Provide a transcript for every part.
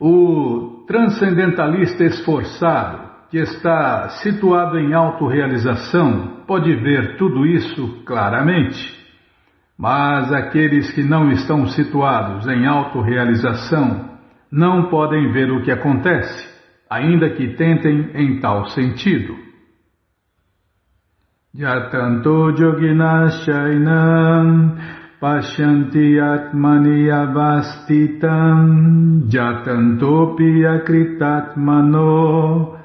O transcendentalista esforçado, que está situado em autorrealização, pode ver tudo isso claramente. Mas aqueles que não estão situados em autorrealização não podem ver o que acontece, ainda que tentem em tal sentido. Yatanto yoginashainam pashyanti atmani avastitam yatantopi akritatmano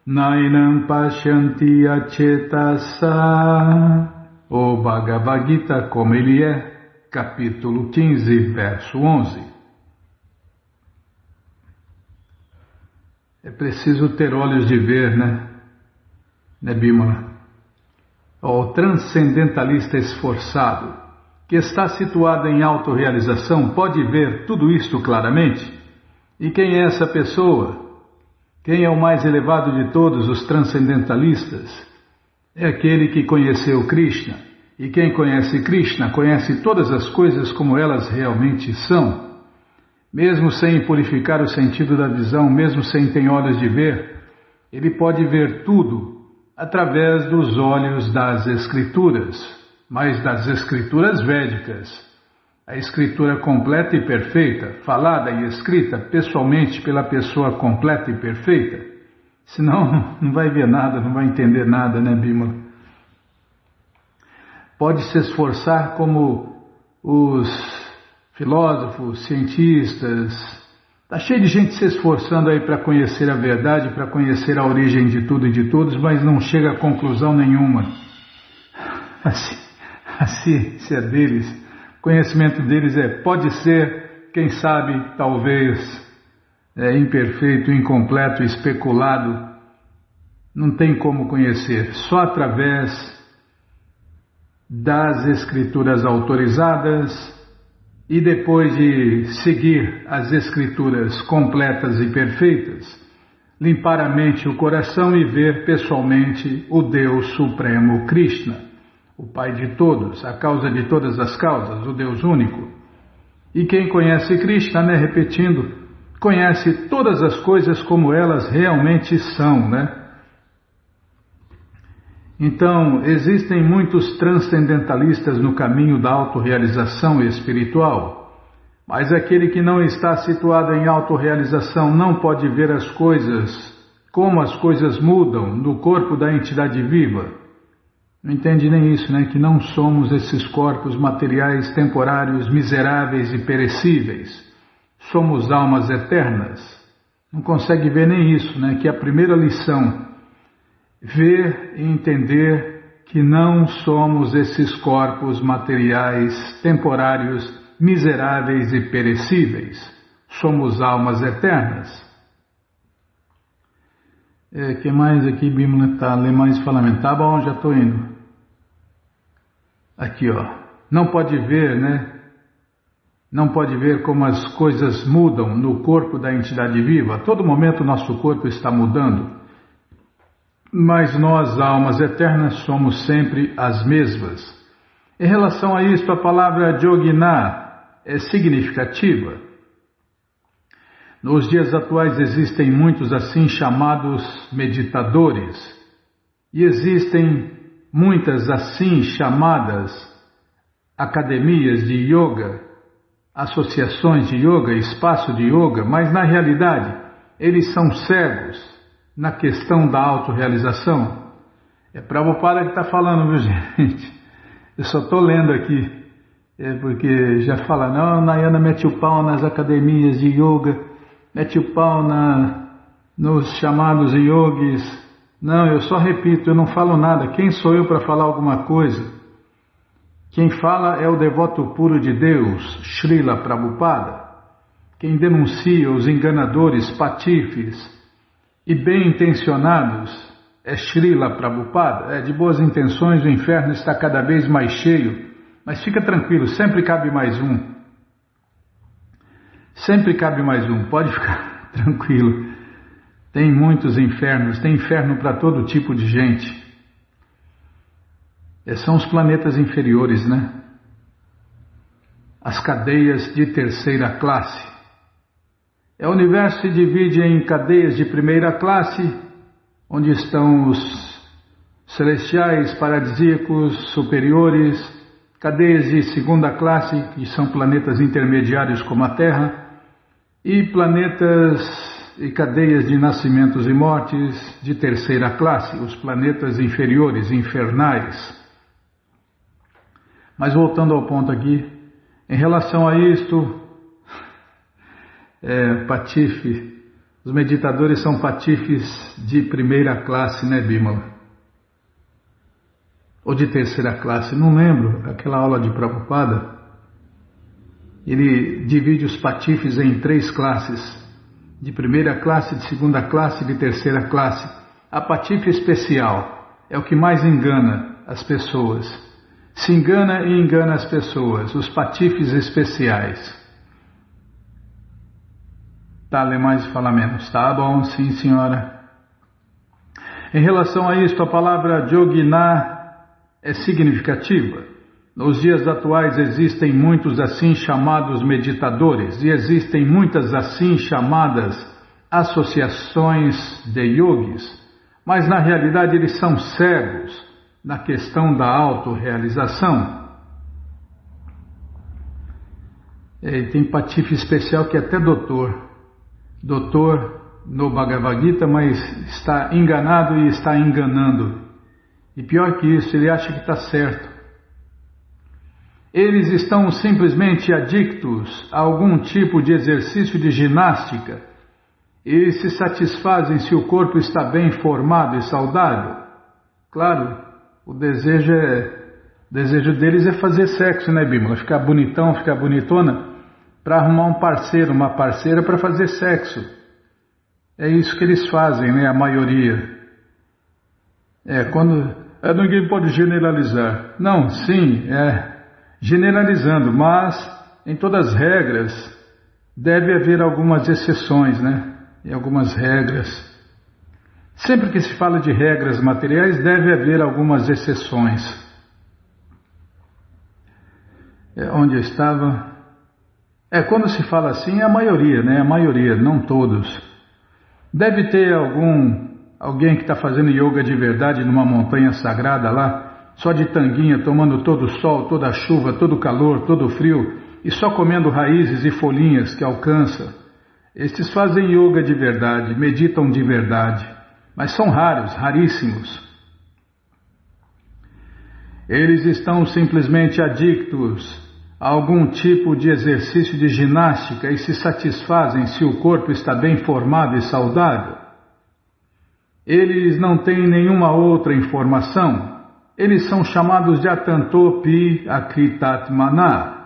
nainam pashyanti achetasa. O Bhagavad Gita como ele é, capítulo 15, verso 11. É preciso ter olhos de ver, né Bimala? O transcendentalista esforçado, que está situado em autorrealização, pode ver tudo isto claramente. E quem é essa pessoa? Quem é o mais elevado de todos os transcendentalistas? É aquele que conheceu Krishna, e quem conhece Krishna conhece todas as coisas como elas realmente são. Mesmo sem purificar o sentido da visão, mesmo sem ter olhos de ver, ele pode ver tudo através dos olhos das Escrituras, mas das Escrituras védicas. A Escritura completa e perfeita, falada e escrita pessoalmente pela pessoa completa e perfeita. Senão não vai ver nada, não vai entender nada, né, Bimala? Pode se esforçar como os filósofos, cientistas. Está cheio de gente se esforçando aí para conhecer a verdade, para conhecer a origem de tudo e de todos, mas não chega a conclusão nenhuma. A ciência deles, o conhecimento deles pode ser, quem sabe, talvez, imperfeito, incompleto, especulado, não tem como conhecer, só através das escrituras autorizadas e depois de seguir as escrituras completas e perfeitas, limpar a mente e o coração e ver pessoalmente o Deus Supremo Krishna, o Pai de todos, a causa de todas as causas, o Deus único. E quem conhece Krishna, repetindo, conhece todas as coisas como elas realmente são, Então, existem muitos transcendentalistas no caminho da autorrealização espiritual, mas aquele que não está situado em autorrealização não pode ver as coisas, como as coisas mudam no corpo da entidade viva. Não entende nem isso, Que não somos esses corpos materiais temporários, miseráveis e perecíveis. Somos almas eternas. Não consegue ver nem isso, Que a primeira lição, ver e entender que não somos esses corpos materiais temporários, miseráveis e perecíveis. Somos almas eternas. Que mais aqui, Bimala? Lê mais falamento. Tá bom, já estou indo. Aqui, Não pode ver, Não pode ver como as coisas mudam no corpo da entidade viva. A todo momento o nosso corpo está mudando. Mas nós, almas eternas, somos sempre as mesmas. Em relação a isto, a palavra Yogina é significativa. Nos dias atuais existem muitos assim chamados meditadores. E existem muitas assim chamadas academias de yoga, associações de yoga, espaço de yoga, mas na realidade eles são cegos na questão da autorrealização. É Prabhupada que está falando, viu, gente? Eu só estou lendo aqui, porque já fala, não, Nayana mete o pau nas academias de yoga, mete o pau nos chamados yogis. Não, eu só repito, eu não falo nada. Quem sou eu para falar alguma coisa? Quem fala é o devoto puro de Deus, Srila Prabhupada. Quem denuncia os enganadores, patifes e bem intencionados é Srila Prabhupada. De boas intenções, o inferno está cada vez mais cheio, mas fica tranquilo, sempre cabe mais um. Sempre cabe mais um, pode ficar tranquilo. Tem muitos infernos, tem inferno para todo tipo de gente. São os planetas inferiores, As cadeias de terceira classe. O universo se divide em cadeias de primeira classe, onde estão os celestiais, paradisíacos, superiores, cadeias de segunda classe, que são planetas intermediários como a Terra, e planetas e cadeias de nascimentos e mortes de terceira classe, os planetas inferiores, infernais. Mas voltando ao ponto aqui, em relação a isto, patife, os meditadores são patifes de primeira classe, né, Bimala? Ou de terceira classe, não lembro, aquela aula de Prabhupada, ele divide os patifes em 3 classes, de primeira classe, de segunda classe e de terceira classe. A patife especial é o que mais engana as pessoas, se engana e engana as pessoas, os patifes especiais. Tá, lê mais e fala menos, tá bom, sim senhora. Em relação a isto, a palavra Yogina é significativa. Nos dias atuais existem muitos assim chamados meditadores e existem muitas assim chamadas associações de yogis, mas na realidade eles são cegos na questão da autorrealização. Tem patife especial que é até doutor no Bhagavad Gita, mas está enganado e está enganando. E pior que isso, ele acha que está certo. Eles estão simplesmente adictos a algum tipo de exercício de ginástica e se satisfazem se o corpo está bem formado e saudável. Claro, o desejo deles é fazer sexo, né, Bímola? Ficar bonitão, ficar bonitona, para arrumar um parceiro, uma parceira para fazer sexo. É isso que eles fazem, né, a maioria. Ninguém pode generalizar. Não, sim, generalizando, mas em todas as regras deve haver algumas exceções, né? E algumas regras. Sempre que se fala de regras materiais, deve haver algumas exceções. Onde eu estava? Quando se fala assim, é a maioria, né? A maioria, não todos. Deve ter alguém que está fazendo yoga de verdade numa montanha sagrada lá, só de tanguinha, tomando todo o sol, toda a chuva, todo o calor, todo o frio, e só comendo raízes e folhinhas que alcança. Estes fazem yoga de verdade, meditam de verdade, mas são raros, raríssimos. Eles estão simplesmente adictos a algum tipo de exercício de ginástica e se satisfazem se o corpo está bem formado e saudável. Eles não têm nenhuma outra informação. Eles são chamados de Atantopi Akritatmana.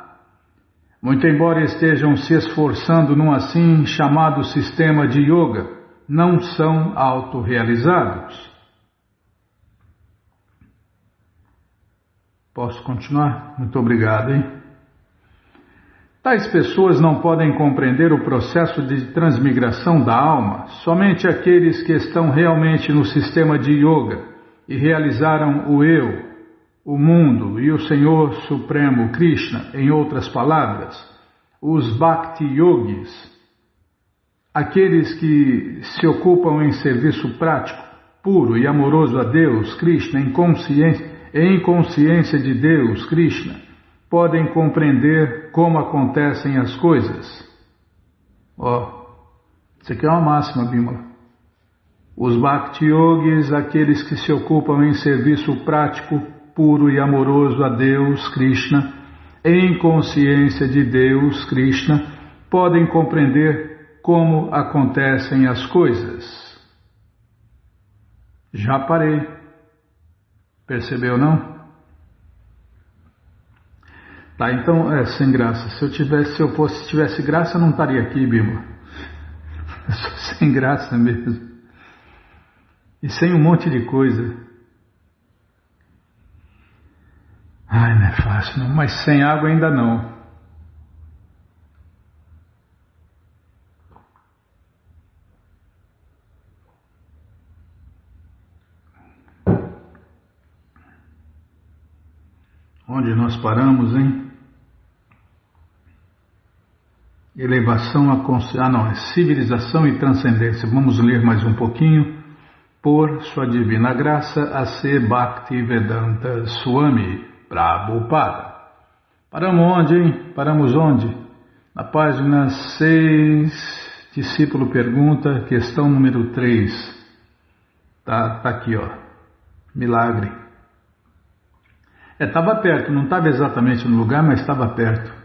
Muito embora estejam se esforçando num assim chamado sistema de yoga, não são autorrealizados. Posso continuar? Muito obrigado, hein? Tais pessoas não podem compreender o processo de transmigração da alma. Somente aqueles que estão realmente no sistema de yoga e realizaram o eu, o mundo e o Senhor Supremo Krishna, em outras palavras, os Bhakti Yogis, aqueles que se ocupam em serviço prático, puro e amoroso a Deus, Krishna, em consciência de Deus, Krishna, podem compreender como acontecem as coisas. Isso aqui é uma máxima, Bimala. Os Bhakti Yogis, aqueles que se ocupam em serviço prático, puro e amoroso a Deus, Krishna, em consciência de Deus, Krishna, podem compreender como acontecem as coisas. Já parei. Percebeu, não? Tá, então sem graça. Se eu tivesse graça, eu não estaria aqui, Bimala. Eu sou sem graça mesmo. E sem um monte de coisa. Ai, não é fácil, não. Mas sem água ainda não. Onde nós paramos, hein? Elevação à consciência. Não, é civilização e transcendência. Vamos ler mais um pouquinho. Por sua divina graça, A.C. Bhaktivedanta Swami Prabhupada. Paramos onde, hein? Paramos onde? Na página 6, discípulo pergunta, questão número 3. Tá aqui, ó. Milagre. Estava perto, não estava exatamente no lugar, mas estava perto.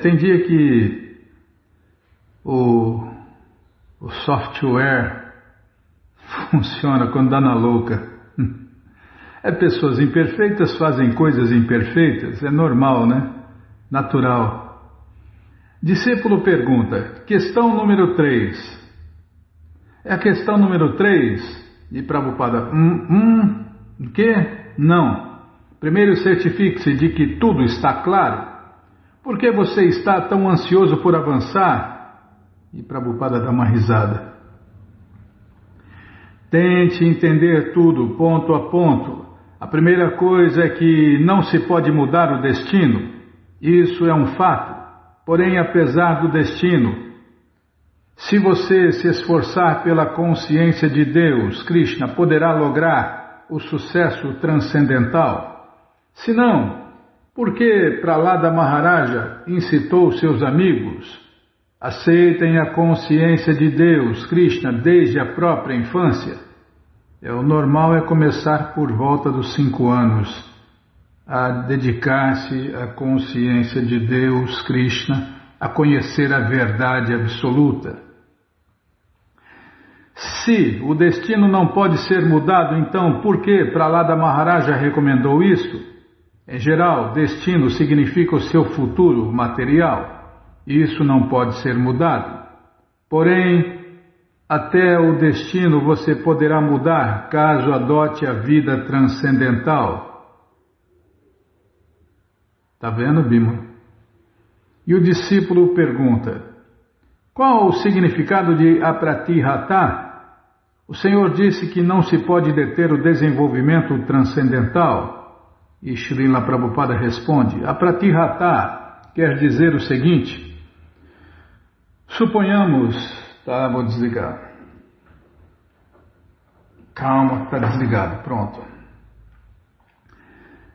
Tem dia que o software funciona quando dá na louca. Pessoas imperfeitas fazem coisas imperfeitas, é normal, né? Natural. Discípulo pergunta, questão número 3. É a questão número 3? E Prabhupada, o quê? Não. Primeiro certifique-se de que tudo está claro. Por que você está tão ansioso por avançar? E Prabhupada dá uma risada. Tente entender tudo, ponto a ponto. A primeira coisa é que não se pode mudar o destino. Isso é um fato. Porém, apesar do destino, se você se esforçar pela consciência de Deus, Krishna poderá lograr o sucesso transcendental. Se não, por que Prahlada Maharaja incitou seus amigos? Aceitem a consciência de Deus, Krishna, desde a própria infância. O normal é começar por volta dos 5 anos, a dedicar-se à consciência de Deus, Krishna, a conhecer a verdade absoluta. Se o destino não pode ser mudado, então por que Prahlada Maharaja recomendou isso? Em geral, destino significa o seu futuro material. Isso não pode ser mudado. Porém, até o destino você poderá mudar caso adote a vida transcendental. Está vendo, Bima? E o discípulo pergunta, qual o significado de apratihata? O Senhor disse que não se pode deter o desenvolvimento transcendental. E Srila Prabhupada responde, apratihata quer dizer o seguinte, suponhamos, vou desligar, calma, está desligado, pronto,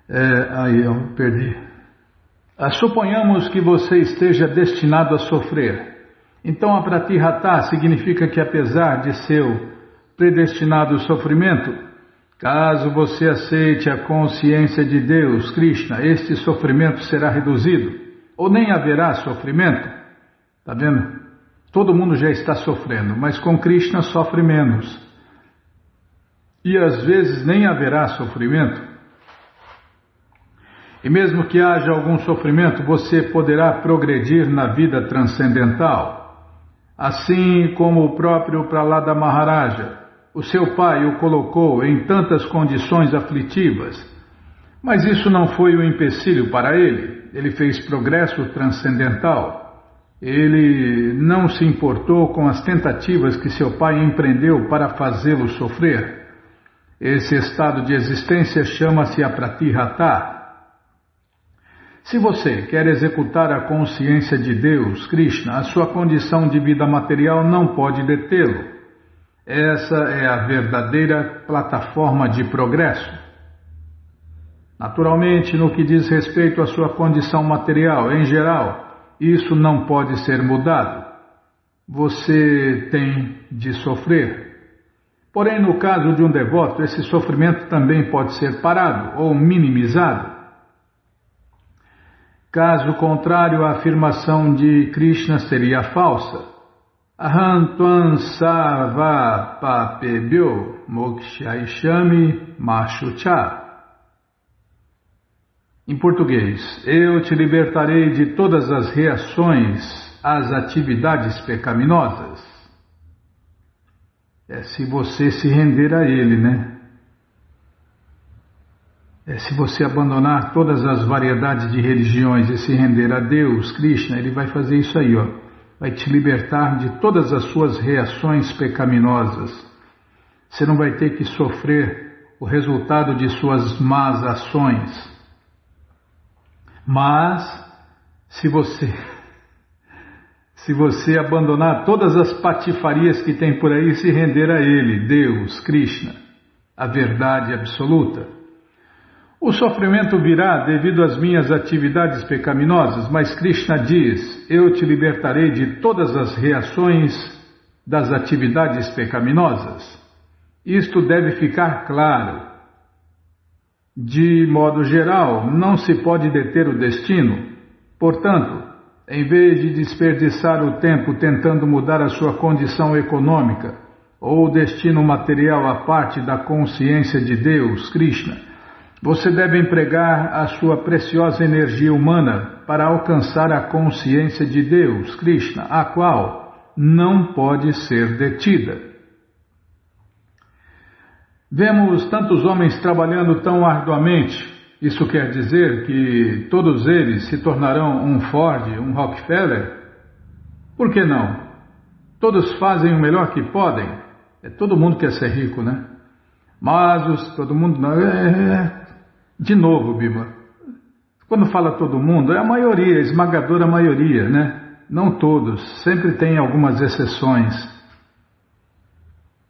aí eu perdi, suponhamos que você esteja destinado a sofrer, então apratihata significa que apesar de seu predestinado sofrimento, caso você aceite a consciência de Deus, Krishna, este sofrimento será reduzido, ou nem haverá sofrimento. Está vendo? Todo mundo já está sofrendo, mas com Krishna sofre menos. E às vezes nem haverá sofrimento. E mesmo que haja algum sofrimento, você poderá progredir na vida transcendental. Assim como o próprio Prahlada Maharaja, o seu pai o colocou em tantas condições aflitivas, mas isso não foi um empecilho para ele. Ele fez progresso transcendental. Ele não se importou com as tentativas que seu pai empreendeu para fazê-lo sofrer. Esse estado de existência chama-se apratihata. Se você quer executar a consciência de Deus, Krishna, a sua condição de vida material não pode detê-lo. Essa é a verdadeira plataforma de progresso. Naturalmente, no que diz respeito à sua condição material, em geral, isso não pode ser mudado. Você tem de sofrer. Porém, no caso de um devoto, esse sofrimento também pode ser parado ou minimizado. Caso contrário, a afirmação de Krishna seria falsa. Aham tvam sarva papebhyo mokshaishami mashucha. Em português, eu te libertarei de todas as reações às atividades pecaminosas. Se você se render a ele, né? Se você abandonar todas as variedades de religiões e se render a Deus, Krishna, ele vai fazer isso aí, ó. Vai te libertar de todas as suas reações pecaminosas. Você não vai ter que sofrer o resultado de suas más ações. Mas, se você se você abandonar todas as patifarias que tem por aí e se render a Ele, Deus, Krishna, a verdade absoluta. O sofrimento virá devido às minhas atividades pecaminosas, mas Krishna diz, eu te libertarei de todas as reações das atividades pecaminosas. Isto deve ficar claro. De modo geral, não se pode deter o destino. Portanto, em vez de desperdiçar o tempo tentando mudar a sua condição econômica ou o destino material à parte da consciência de Deus, Krishna, você deve empregar a sua preciosa energia humana para alcançar a consciência de Deus, Krishna, a qual não pode ser detida. Vemos tantos homens trabalhando tão arduamente. Isso quer dizer que todos eles se tornarão um Ford, um Rockefeller? Por que não? Todos fazem o melhor que podem. Todo mundo quer ser rico, né? Mas todo mundo não. De novo, Bima. Quando fala todo mundo, é a maioria, a esmagadora maioria, né? Não todos. Sempre tem algumas exceções.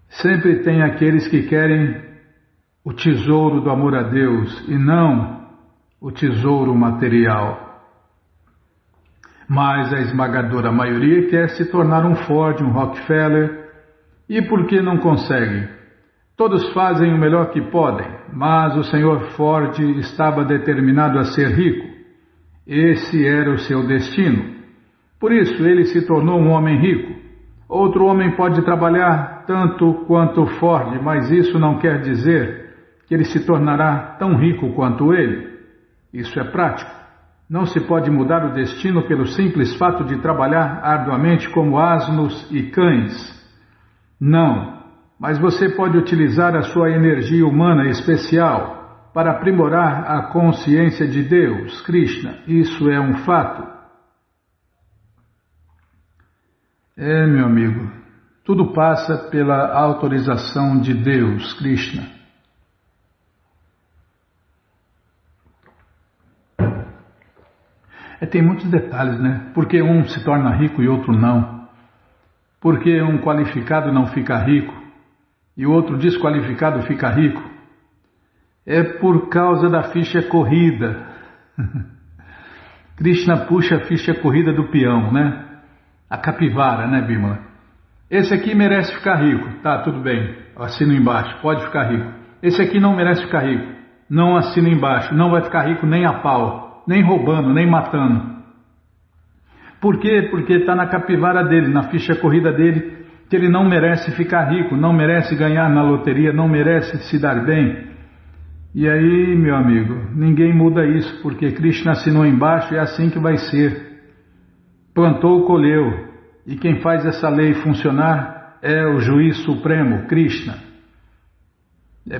Sempre tem aqueles que querem o tesouro do amor a Deus e não o tesouro material. Mas a esmagadora maioria quer se tornar um Ford, um Rockefeller. E por que não conseguem? Todos fazem o melhor que podem, mas o Sr. Ford estava determinado a ser rico. Esse era o seu destino. Por isso ele se tornou um homem rico. Outro homem pode trabalhar tanto quanto Ford, mas isso não quer dizer que ele se tornará tão rico quanto ele. Isso é prático. Não se pode mudar o destino pelo simples fato de trabalhar arduamente como asnos e cães. Não, mas você pode utilizar a sua energia humana especial para aprimorar a consciência de Deus, Krishna. Isso é um fato. Meu amigo, tudo passa pela autorização de Deus, Krishna. Tem muitos detalhes, né? Porque um se torna rico e outro não. Porque um qualificado não fica rico e o outro desqualificado fica rico. É por causa da ficha corrida. Krishna puxa a ficha corrida do peão, né? A capivara, né, Bimala? Esse aqui merece ficar rico. Tá, tudo bem. Assina embaixo. Pode ficar rico. Esse aqui não merece ficar rico. Não assina embaixo. Não vai ficar rico nem a pau. Nem roubando, nem matando. Por quê? Porque está na capivara dele, na ficha corrida dele, que ele não merece ficar rico, não merece ganhar na loteria, não merece se dar bem. E aí, meu amigo, ninguém muda isso, porque Krishna assinou embaixo e é assim que vai ser. Plantou, colheu. E quem faz essa lei funcionar é o juiz supremo, Krishna.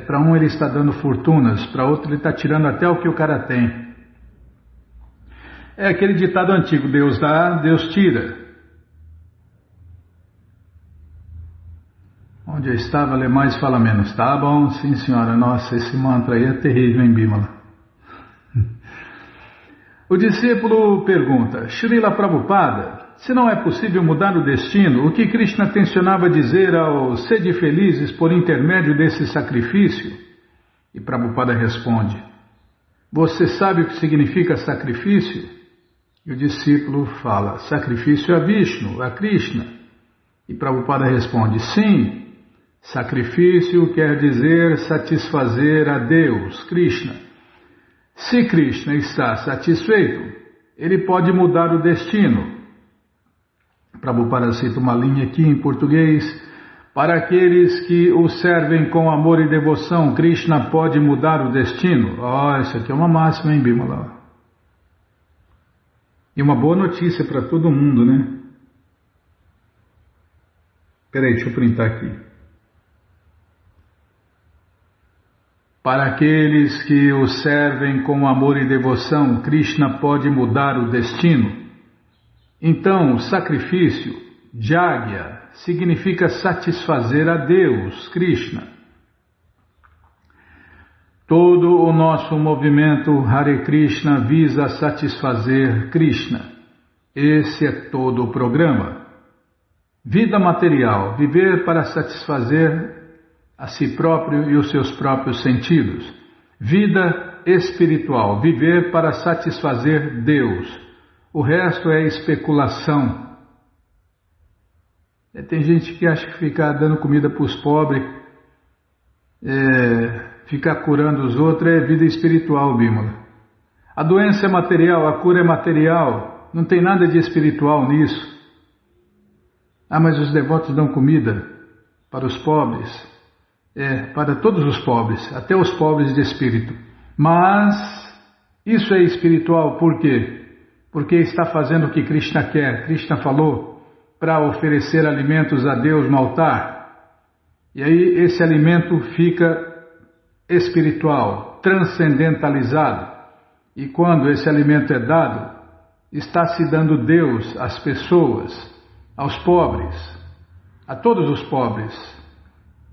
Para um ele está dando fortunas, para outro ele está tirando até o que o cara tem. É aquele ditado antigo, Deus dá, Deus tira. Onde eu estava, lê mais, fala menos. Tá bom, sim senhora. Nossa, esse mantra aí é terrível, hein, Bimala? O discípulo pergunta, Srila Prabhupada, se não é possível mudar o destino, o que Krishna tensionava dizer aos sede felizes por intermédio desse sacrifício? E Prabhupada responde, você sabe o que significa sacrifício? E o discípulo fala, sacrifício a Vishnu, a Krishna. E Prabhupada responde, sim, sacrifício quer dizer satisfazer a Deus, Krishna. Se Krishna está satisfeito, ele pode mudar o destino. Prabhupada cita uma linha aqui em português, para aqueles que o servem com amor e devoção, Krishna pode mudar o destino. Isso aqui é uma máxima, hein, Bimala? E uma boa notícia para todo mundo, né? Peraí, deixa eu printar aqui. Para aqueles que o servem com amor e devoção, Krishna pode mudar o destino. Então, o sacrifício, Jagya, significa satisfazer a Deus, Krishna. Todo o nosso movimento Hare Krishna visa satisfazer Krishna. Esse é todo o programa. Vida material, viver para satisfazer a si próprio e os seus próprios sentidos. Vida espiritual, viver para satisfazer Deus. O resto é especulação. Tem gente que acha que ficar dando comida para os pobres, ficar curando os outros é vida espiritual, Bímola. A doença é material, a cura é material, não tem nada de espiritual nisso. Mas os devotos dão comida para os pobres, para todos os pobres, até os pobres de espírito. Mas isso é espiritual por quê? Porque está fazendo o que Krishna quer. Krishna falou para oferecer alimentos a Deus no altar. E aí esse alimento fica espiritual, transcendentalizado. E quando esse alimento é dado, está se dando Deus às pessoas, aos pobres, a todos os pobres,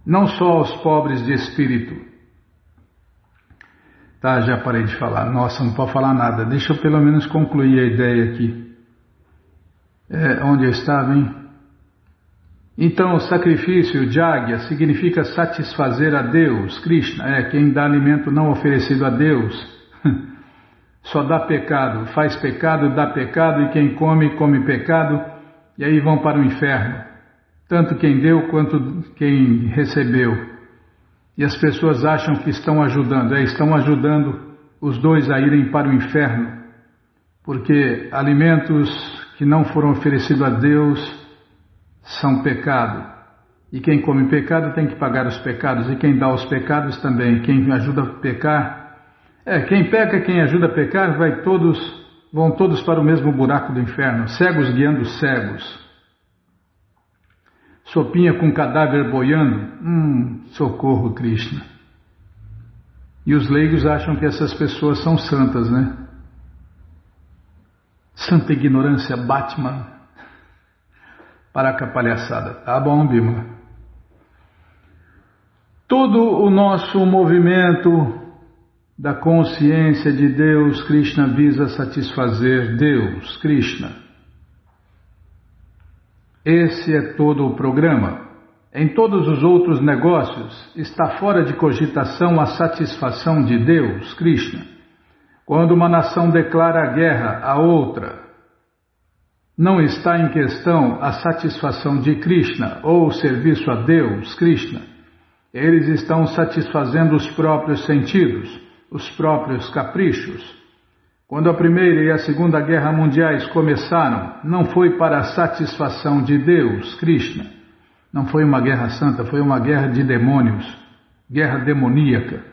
não só aos pobres de espírito. Tá, já parei de falar. Nossa, não pode falar nada. Deixa eu pelo menos concluir a ideia aqui. Onde eu estava, hein? Então, o sacrifício, Jagya, significa satisfazer a Deus. Krishna quem dá alimento não oferecido a Deus. Só dá pecado, faz pecado, dá pecado, e quem come, come pecado, e aí vão para o inferno. Tanto quem deu quanto quem recebeu. E as pessoas acham que estão ajudando. Estão ajudando os dois a irem para o inferno. Porque alimentos que não foram oferecidos a Deus são pecado. E quem come pecado tem que pagar os pecados. E quem dá os pecados também. Quem ajuda a pecar... quem peca, quem ajuda a pecar, vão todos para o mesmo buraco do inferno. Cegos guiando cegos. Sopinha com cadáver boiando. Socorro, Krishna. E os leigos acham que essas pessoas são santas, né? Santa ignorância, Batman. Para com a palhaçada. Tá bom, Bímola. Todo o nosso movimento da consciência de Deus, Krishna, visa satisfazer Deus, Krishna. Esse é todo o programa. Em todos os outros negócios, está fora de cogitação a satisfação de Deus, Krishna. Quando uma nação declara guerra a outra, não está em questão a satisfação de Krishna ou o serviço a Deus, Krishna. Eles estão satisfazendo os próprios sentidos, os próprios caprichos. Quando a Primeira e a Segunda Guerra Mundiais começaram, não foi para a satisfação de Deus, Krishna. Não foi uma guerra santa, foi uma guerra de demônios, guerra demoníaca.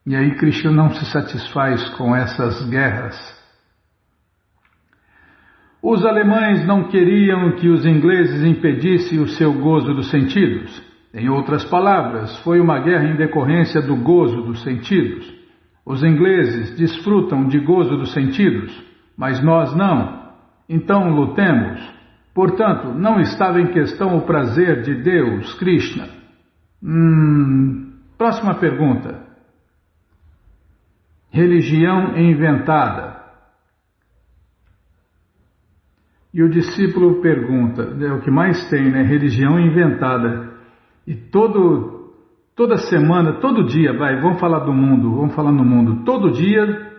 E aí Krishna não se satisfaz com essas guerras. Os alemães não queriam que os ingleses impedissem o seu gozo dos sentidos. Em outras palavras, foi uma guerra em decorrência do gozo dos sentidos. Os ingleses desfrutam de gozo dos sentidos, mas nós não. Então lutemos. Portanto, não estava em questão o prazer de Deus, Krishna. Próxima pergunta. Religião inventada. E o discípulo pergunta, é o que mais tem, né? Religião inventada. E toda semana, todo dia, vamos falar do mundo, vamos falar no mundo. Todo dia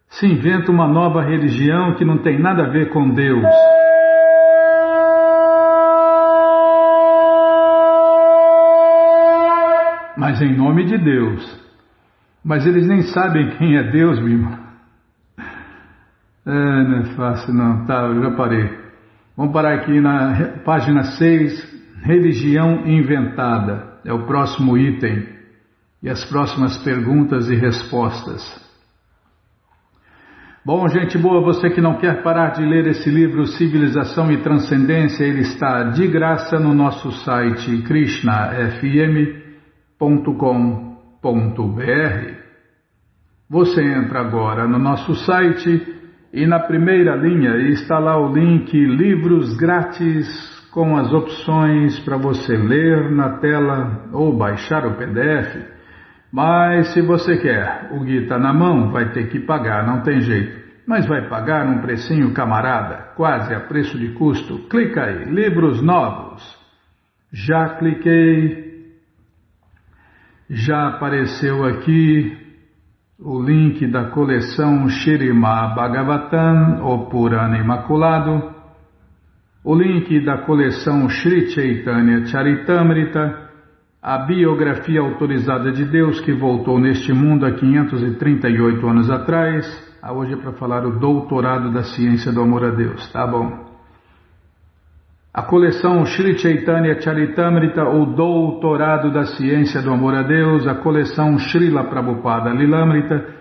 se inventa uma nova religião que não tem nada a ver com Deus. Mas em nome de Deus. Mas eles nem sabem quem é Deus, meu irmão. Não é fácil não, tá, eu já parei. Vamos parar aqui na página 6, religião inventada. É o próximo item. E as próximas perguntas e respostas. Bom, gente boa, você que não quer parar de ler esse livro Civilização e Transcendência, ele está de graça no nosso site krishnafm.com.br. Você entra agora no nosso site e na primeira linha está lá o link Livros Grátis com as opções para você ler na tela ou baixar o PDF. Mas se você quer o guia tá na mão, vai ter que pagar, não tem jeito. Mas vai pagar um precinho camarada. quase a preço de custo. Clica aí, livros novos. Já cliquei, já apareceu aqui o link da coleção Śrīmad Bhagavatam, o Purana Imaculado, o link da coleção Sri Chaitanya Charitamrita, a biografia autorizada de Deus que voltou neste mundo há 538 anos atrás. Hoje é para falar o doutorado da ciência do amor a Deus, tá bom? A coleção Sri Chaitanya Charitamrita, o doutorado da ciência do amor a Deus, a coleção Srila Prabhupada Lilamrita,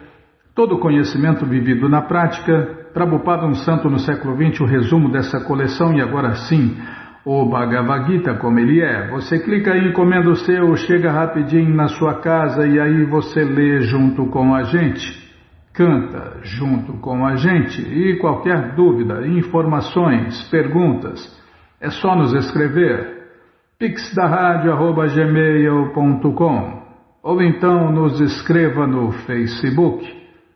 todo o conhecimento vivido na prática, Prabhupada um santo no século XX, o resumo dessa coleção e agora sim, o Bhagavad Gita como ele é. Você clica aí, encomenda o seu, chega rapidinho na sua casa e aí você lê junto com a gente. Canta junto com a gente e qualquer dúvida, informações, perguntas, é só nos escrever pixdaradio@gmail.com ou então nos escreva no Facebook,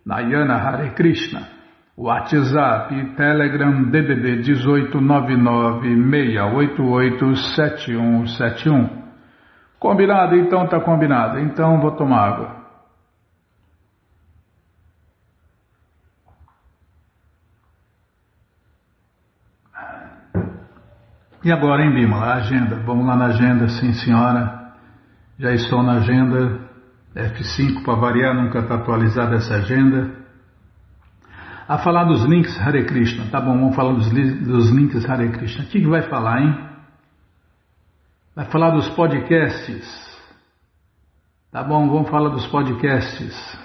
Nayana Hare Krishna, WhatsApp, Telegram, DDD 18996887171. Combinado? Então tá combinado. Então vou tomar água. E agora, hein, Bimala? A agenda. Vamos lá na agenda, sim, senhora. Já estou na agenda. F5 para variar, nunca está atualizada essa agenda. A falar dos links Hare Krishna. Tá bom, vamos falar dos links Hare Krishna. O que vai falar, hein? Vai falar dos podcasts. Tá bom, vamos falar dos podcasts.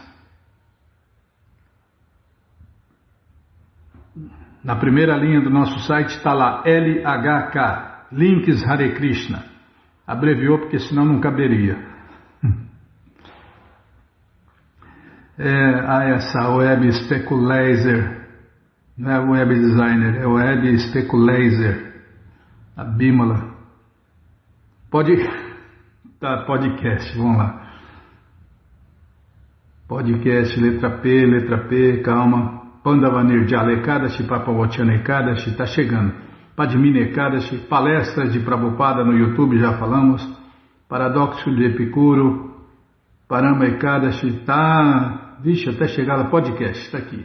Na primeira linha do nosso site está lá, LHK, Links Hare Krishna. Abreviou porque senão não caberia. Essa Web Speculator, não é Web Designer, é Web Speculator, a Bimala. Podcast, vamos lá. Podcast, letra P, calma. Pandavanirjala Ekadashi, Papavachana Ekadashi, está chegando. Padmini Ekadashi, palestras de Prabhupada no YouTube, já falamos. Paradoxo de Epicuro, Parama Ekadashi, tá. Vixe, até chegar no podcast, está aqui.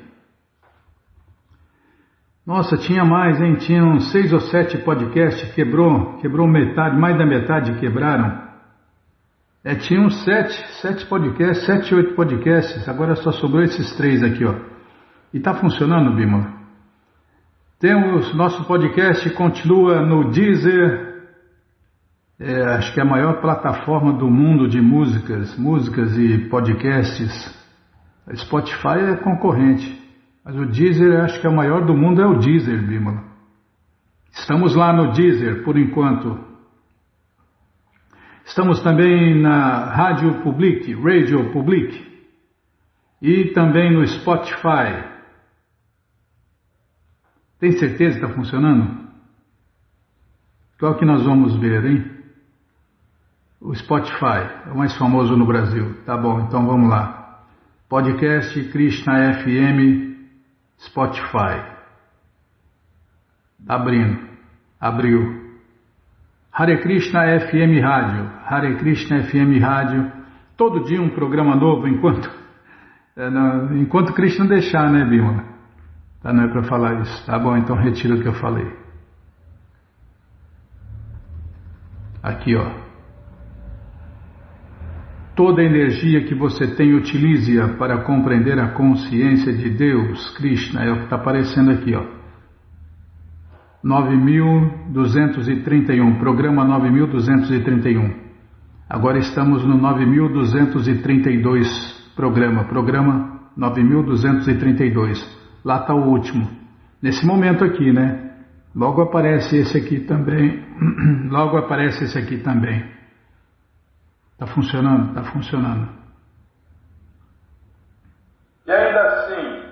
Nossa, tinha mais, hein? Tinham 6 ou 7 podcasts, quebrou metade, mais da metade quebraram. Tinham 7 podcasts, 7, 8 podcasts, agora só sobrou esses 3 aqui, ó. E está funcionando, Bimala? Temos, nosso podcast continua no Deezer, acho que é a maior plataforma do mundo de músicas e podcasts. A Spotify é concorrente, mas o Deezer, acho que é o maior do mundo, é o Deezer, Bimala. Estamos lá no Deezer, por enquanto. Estamos também na Radio Public, e também no Spotify. Tem certeza que está funcionando? Qual que nós vamos ver, hein? O Spotify, é o mais famoso no Brasil. Tá bom, então vamos lá. Podcast Krishna FM Spotify. Abriu. Hare Krishna FM Rádio. Todo dia um programa novo, enquanto Krishna deixar, né, Bimala? Tá, não é para falar isso. Tá bom, então retiro o que eu falei. Aqui, ó. Toda a energia que você tem, utilize-a para compreender a consciência de Deus, Krishna. É o que está aparecendo aqui, ó. 9.231, programa 9.231. Agora estamos no 9.232 programa 9.232. Lá está o último. Nesse momento aqui, né? Logo aparece esse aqui também. Está funcionando? Está funcionando. E ainda assim,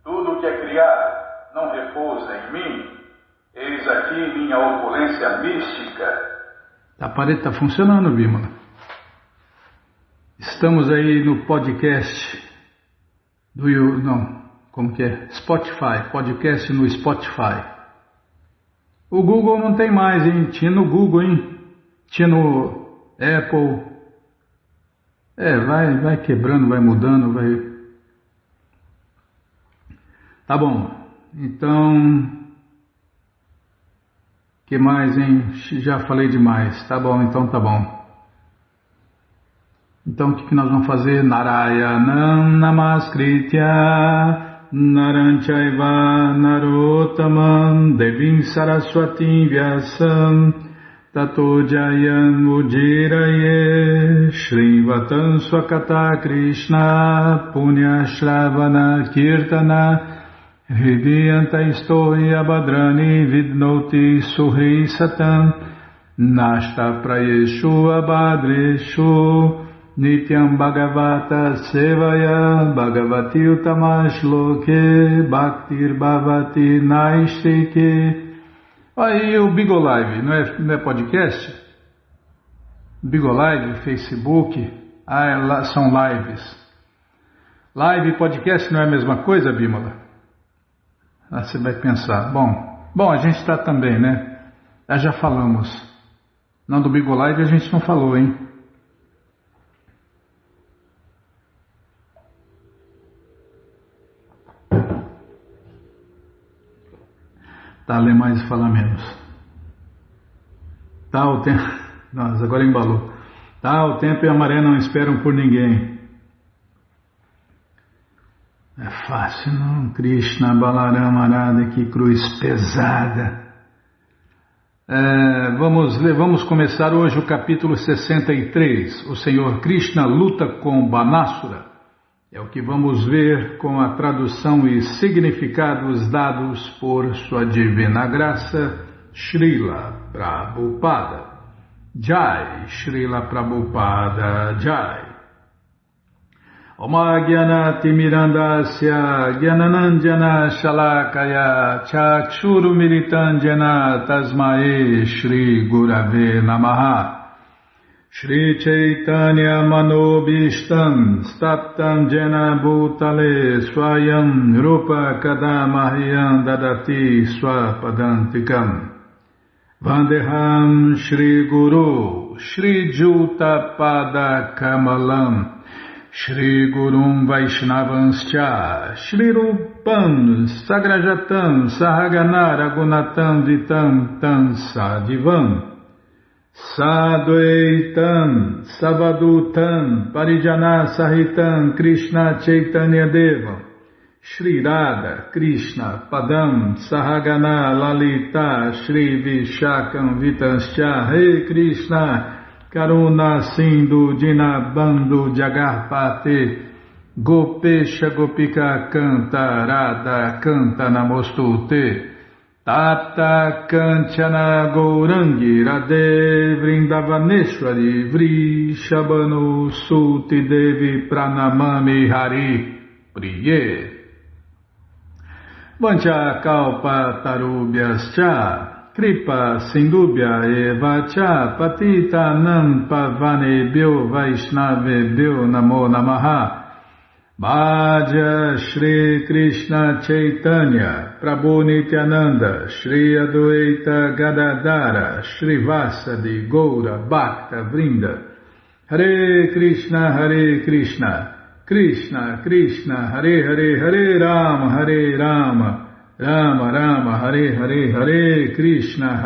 tudo que é criado não repousa em mim. Eis aqui minha opulência mística. Está funcionando, Bimala. Estamos aí no podcast Spotify, podcast no Spotify. O Google não tem mais, hein? Tinha no Google, hein? Tinha no Apple. Vai quebrando, vai mudando, vai... Tá bom. Então... Que mais, hein? Já falei demais. Tá bom, então tá bom. Então o que nós vamos fazer? Narayanam Namaskritya Naranchaiva Narotamam Devim Saraswatim Vyasam Tato Jayam Ujiraye Shrivatam Swakata Krishna Punya Shravana Kirtana Hridiyanta Istohi Abhadrani Vidnoti Suhri Satam Nashta Prayeshu Abhadreshu Nityam Bhagavata Sevaya Bhagavati Utamashloke Bhaktir Bhavati Naistike. Aí o Bigolive, não é podcast? Bigolive, Facebook, são lives. Live e podcast não é a mesma coisa, Bímola? Você vai pensar, bom, a gente está também, né? Já falamos. Não, do Bigolive a gente não falou, hein? Tá, lê mais e fala menos. Tá, o tempo... Nossa, agora embalou. Tá, o tempo e a maré não esperam por ninguém. É fácil, não? Krishna, Balarama, Arada, que cruz pesada. Vamos começar hoje o capítulo 63. O Senhor Krishna luta com Banasura. É o que vamos ver com a tradução e significados dados por Sua Divina Graça, Srila Prabhupada. Jai, Srila Prabhupada, Jai. Oma Gyanati Mirandasya Gyananandjana Shalakaya Chakshuru Militandjana Tasmae Shri Gurave Namaha. Shri Chaitanya Manobishtam Staptam Jena Bhutale Swayam Rupa Kadamahyam Dadati Swapadantikam Vandeham Shri Guru Shri Juta Pada Kamalam Shri Gurum Vaishnavanscha Shri Rupam Sagrajatam Sahagana Ragunatam Vitam Tam Sadivam Sadvaitam Savadutam Parijana Sahitam Krishna Chaitanya Devam Shri Radha Krishna Padam Sahagana Lalita Shri Vishakam Vitanscha Rei Krishna Karuna Sindhu Dinabandhu Jagarpate Gopesha Gopika Canta Radha Canta Namostute Tata Kanchana Gourangi Radhe Vrindavaneshwari Vrishabhanu Suti Devi Pranamami Hari Priye Vancha Kalpa Tarubhyascha Kripa Sindubhya Eva Cha Patita Nam Pavanebhyo Vaishnavebhyo Namo Namaha Bhaja Shri Krishna Chaitanya Prabhu Nityananda Shri Adwaita Gadadara Shri Vasadi Goura Bhakta Vrinda Hare Krishna Krishna Krishna Hare Hare Hare Rama Rama Rama Hare Hare Hare Krishna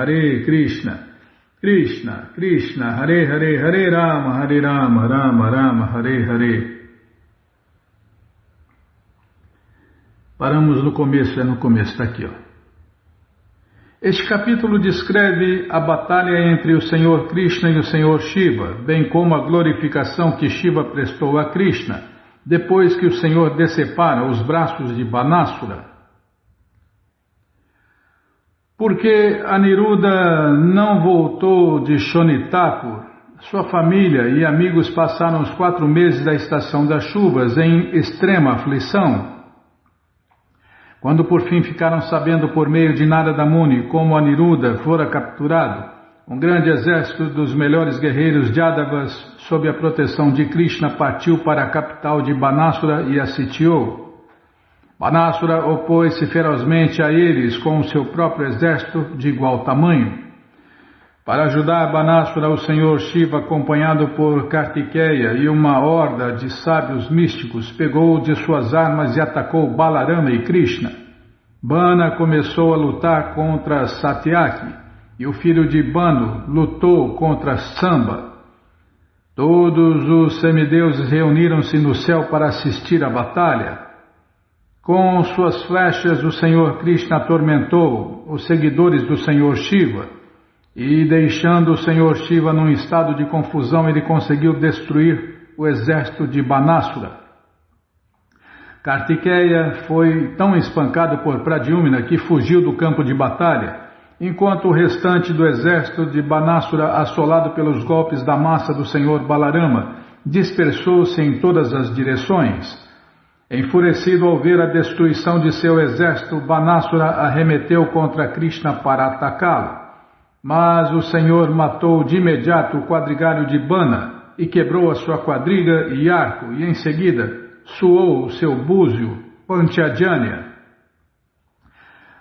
Krishna Krishna Hare Hare Hare Rama Rama Rama Hare Hare. Paramos no começo, está aqui, ó. Este capítulo descreve a batalha entre o Senhor Krishna e o Senhor Shiva, bem como a glorificação que Shiva prestou a Krishna, depois que o Senhor decepara os braços de Banasura. Porque Aniruddha não voltou de Shonitapur, sua família e amigos passaram os 4 meses da estação das chuvas em extrema aflição. Quando por fim ficaram sabendo por meio de Narada Muni como Aniruddha fora capturado, um grande exército dos melhores guerreiros Yadavas, sob a proteção de Krishna, partiu para a capital de Banasura e a sitiou. Banasura opôs-se ferozmente a eles com o seu próprio exército de igual tamanho. Para ajudar Banasura, o Senhor Shiva, acompanhado por Kartikeya e uma horda de sábios místicos, pegou de suas armas e atacou Balarama e Krishna. Bana começou a lutar contra Satyaki e o filho de Banu lutou contra Samba. Todos os semideuses reuniram-se no céu para assistir à batalha. Com suas flechas, o Senhor Krishna atormentou os seguidores do Senhor Shiva. E deixando o Senhor Shiva num estado de confusão, ele conseguiu destruir o exército de Banasura. Kartikeya foi tão espancado por Pradyumna que fugiu do campo de batalha, enquanto o restante do exército de Banasura, assolado pelos golpes da massa do Senhor Balarama, dispersou-se em todas as direções. Enfurecido ao ver a destruição de seu exército, Banasura arremeteu contra Krishna para atacá-lo. Mas o Senhor matou de imediato o quadrigário de Bana e quebrou a sua quadriga e arco, e em seguida suou o seu búzio, Panchajanya.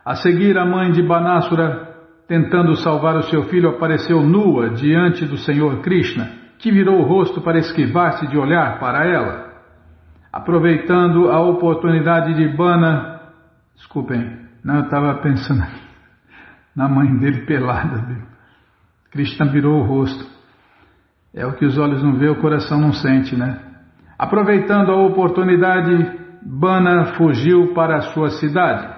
A seguir, a mãe de Banasura, tentando salvar o seu filho, apareceu nua diante do Senhor Krishna, que virou o rosto para esquivar-se de olhar para ela. Aproveitando a oportunidade de Bana... Desculpem, eu estava pensando na mãe dele pelada. Krishna virou o rosto. É o que os olhos não vê, o coração não sente, né? Aproveitando a oportunidade, Bana fugiu para a sua cidade.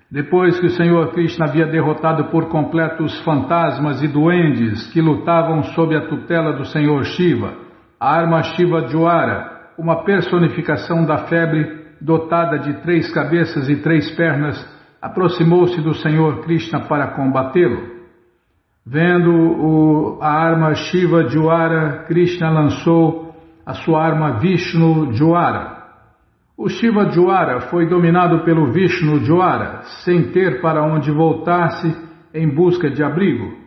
Depois que o Senhor Krishna havia derrotado por completo os fantasmas e duendes que lutavam sob a tutela do Senhor Shiva, a arma Shiva Jwara, uma personificação da febre dotada de 3 cabeças e 3 pernas, aproximou-se do Senhor Krishna para combatê-lo. Vendo a arma Shiva Jwara, Krishna lançou a sua arma Vishnu Jwara. O Shiva Jwara foi dominado pelo Vishnu Jwara, sem ter para onde voltar-se em busca de abrigo.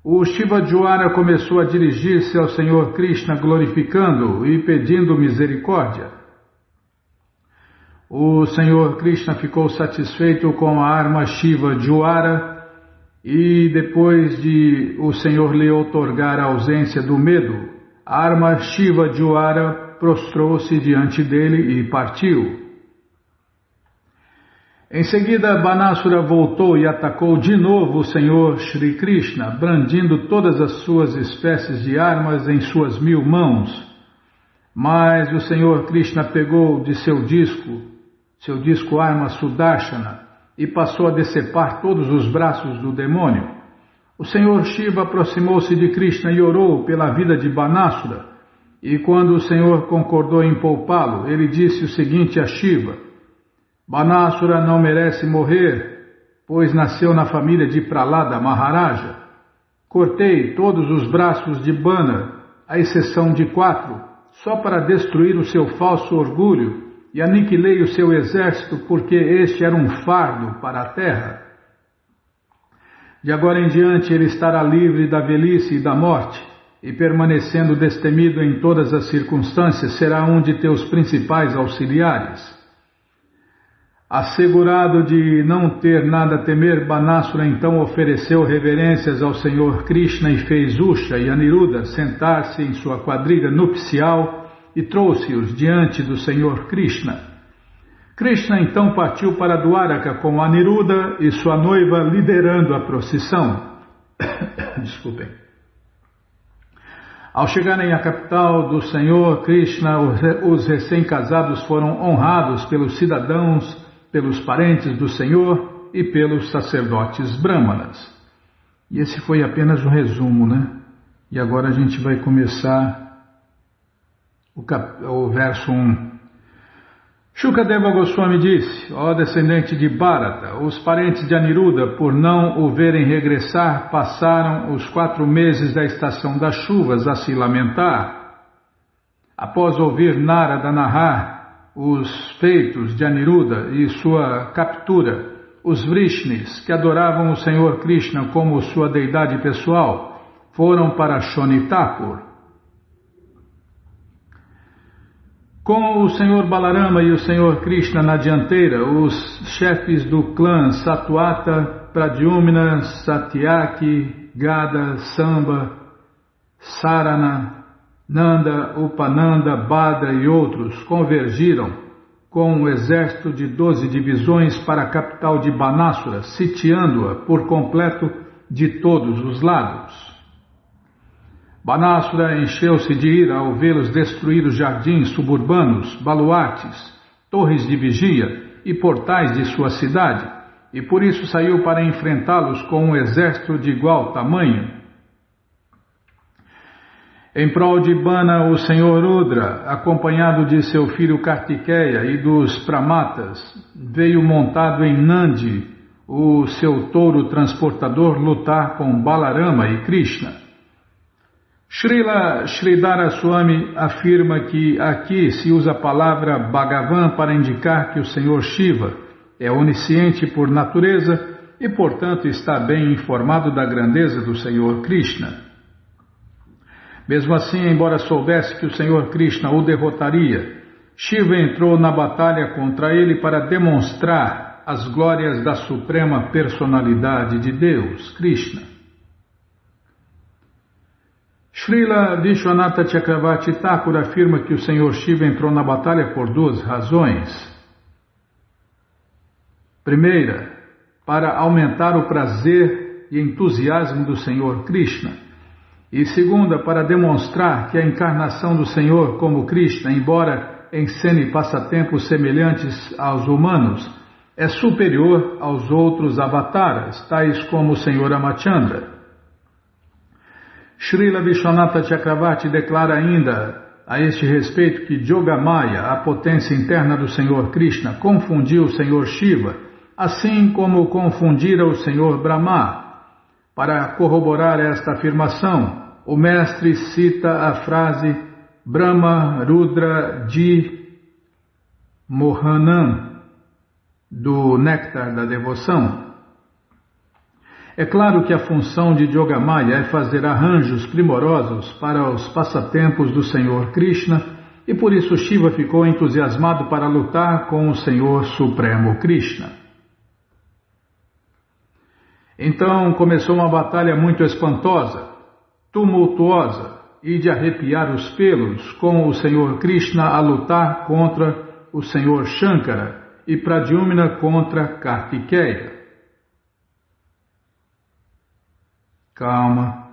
O Shiva Jwara começou a dirigir-se ao Senhor Krishna, glorificando-o e pedindo misericórdia. O Senhor Krishna ficou satisfeito com a arma Shiva Jwara e, depois de o Senhor lhe outorgar a ausência do medo, a arma Shiva Jwara prostrou-se diante dele e partiu. Em seguida, Banasura voltou e atacou de novo o Senhor Shri Krishna, brandindo todas as suas espécies de armas em suas 1000 mãos. Mas o Senhor Krishna pegou de seu disco arma Sudarshana, e passou a decepar todos os braços do demônio. O Senhor Shiva aproximou-se de Krishna e orou pela vida de Banasura, e quando o Senhor concordou em poupá-lo, ele disse o seguinte a Shiva: Banasura não merece morrer, pois nasceu na família de Prahlada Maharaja. Cortei todos os braços de Bana, à exceção de 4, só para destruir o seu falso orgulho, e aniquilei o seu exército, porque este era um fardo para a terra. De agora em diante ele estará livre da velhice e da morte, e permanecendo destemido em todas as circunstâncias, será um de teus principais auxiliares. Assegurado de não ter nada a temer, Banasura então ofereceu reverências ao Senhor Krishna e fez Usha e Aniruddha sentar-se em sua quadriga nupcial e trouxe-os diante do Senhor Krishna. Krishna então partiu para Dwaraka com Aniruddha e sua noiva liderando a procissão. Desculpem. Ao chegarem à capital do Senhor Krishna, os recém-casados foram honrados pelos cidadãos, pelos parentes do Senhor e pelos sacerdotes brahmanas. E esse foi apenas um resumo, né? E agora a gente vai começar o verso 1. Shukadeva Goswami disse: ó descendente de Bharata, os parentes de Aniruddha, por não o verem regressar, passaram os 4 meses da estação das chuvas a se lamentar. Após ouvir Narada narrar os feitos de Aniruddha e sua captura, os Vrishnis, que adoravam o Senhor Krishna como sua deidade pessoal, foram para Shonitapur. Com o Senhor Balarama e o Senhor Krishna na dianteira, os chefes do clã Satvata, Pradyumna, Satyaki, Gada, Samba, Sarana, Nanda, Upananda, Bhadra e outros convergiram com um exército de 12 divisões para a capital de Banasura, sitiando-a por completo de todos os lados. Banasura encheu-se de ira ao vê-los destruir os jardins suburbanos, baluartes, torres de vigia e portais de sua cidade, e por isso saiu para enfrentá-los com um exército de igual tamanho. Em prol de Bana, o senhor Rudra, acompanhado de seu filho Kartikeya e dos Pramatas, veio montado em Nandi, o seu touro transportador, lutar com Balarama e Krishna. Srila Sridhara Swami afirma que aqui se usa a palavra Bhagavan para indicar que o Senhor Shiva é onisciente por natureza e, portanto, está bem informado da grandeza do Senhor Krishna. Mesmo assim, embora soubesse que o Senhor Krishna o derrotaria, Shiva entrou na batalha contra ele para demonstrar as glórias da suprema personalidade de Deus, Krishna. Srila Vishwanatha Chakravarti Thakur afirma que o Senhor Shiva entrou na batalha por duas razões. Primeira, para aumentar o prazer e entusiasmo do Senhor Krishna. E segunda, para demonstrar que a encarnação do Senhor como Krishna, embora encene passatempos semelhantes aos humanos, é superior aos outros avataras, tais como o Senhor Ramachandra. Srila Vishwanatha Chakravarti declara ainda a este respeito que Yogamaya, a potência interna do Senhor Krishna, confundiu o Senhor Shiva, assim como confundira o Senhor Brahma. Para corroborar esta afirmação, o mestre cita a frase Brahma Rudra Di Mohanam, do Néctar da Devoção. É claro que a função de Yogamaya é fazer arranjos primorosos para os passatempos do Senhor Krishna, e por isso Shiva ficou entusiasmado para lutar com o Senhor Supremo Krishna. Então começou uma batalha muito espantosa, tumultuosa e de arrepiar os pelos, com o Senhor Krishna a lutar contra o Senhor Shankara e Pradyumna contra Kartikeya. Calma.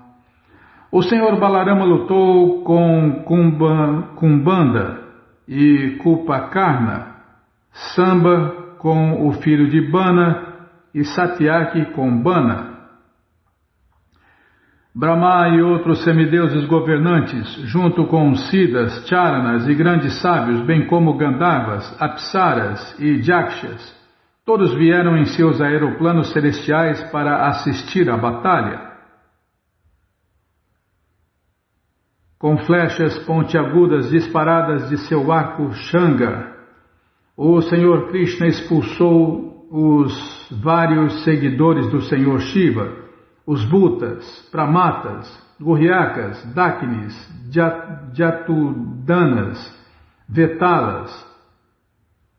O Senhor Balarama lutou com Kumbanda e Kupakarna, Samba com o filho de Bana e Satyaki com Bana. Brahma e outros semideuses governantes, junto com Siddhas, Charanas e grandes sábios, bem como Gandharvas, Apsaras e Jakshas, todos vieram em seus aeroplanos celestiais para assistir à batalha. Com flechas pontiagudas disparadas de seu arco Shanga, o Senhor Krishna expulsou os vários seguidores do Senhor Shiva, os Bhutas, Pramatas, Guryakas, Daknis, Jatudanas, Vetalas,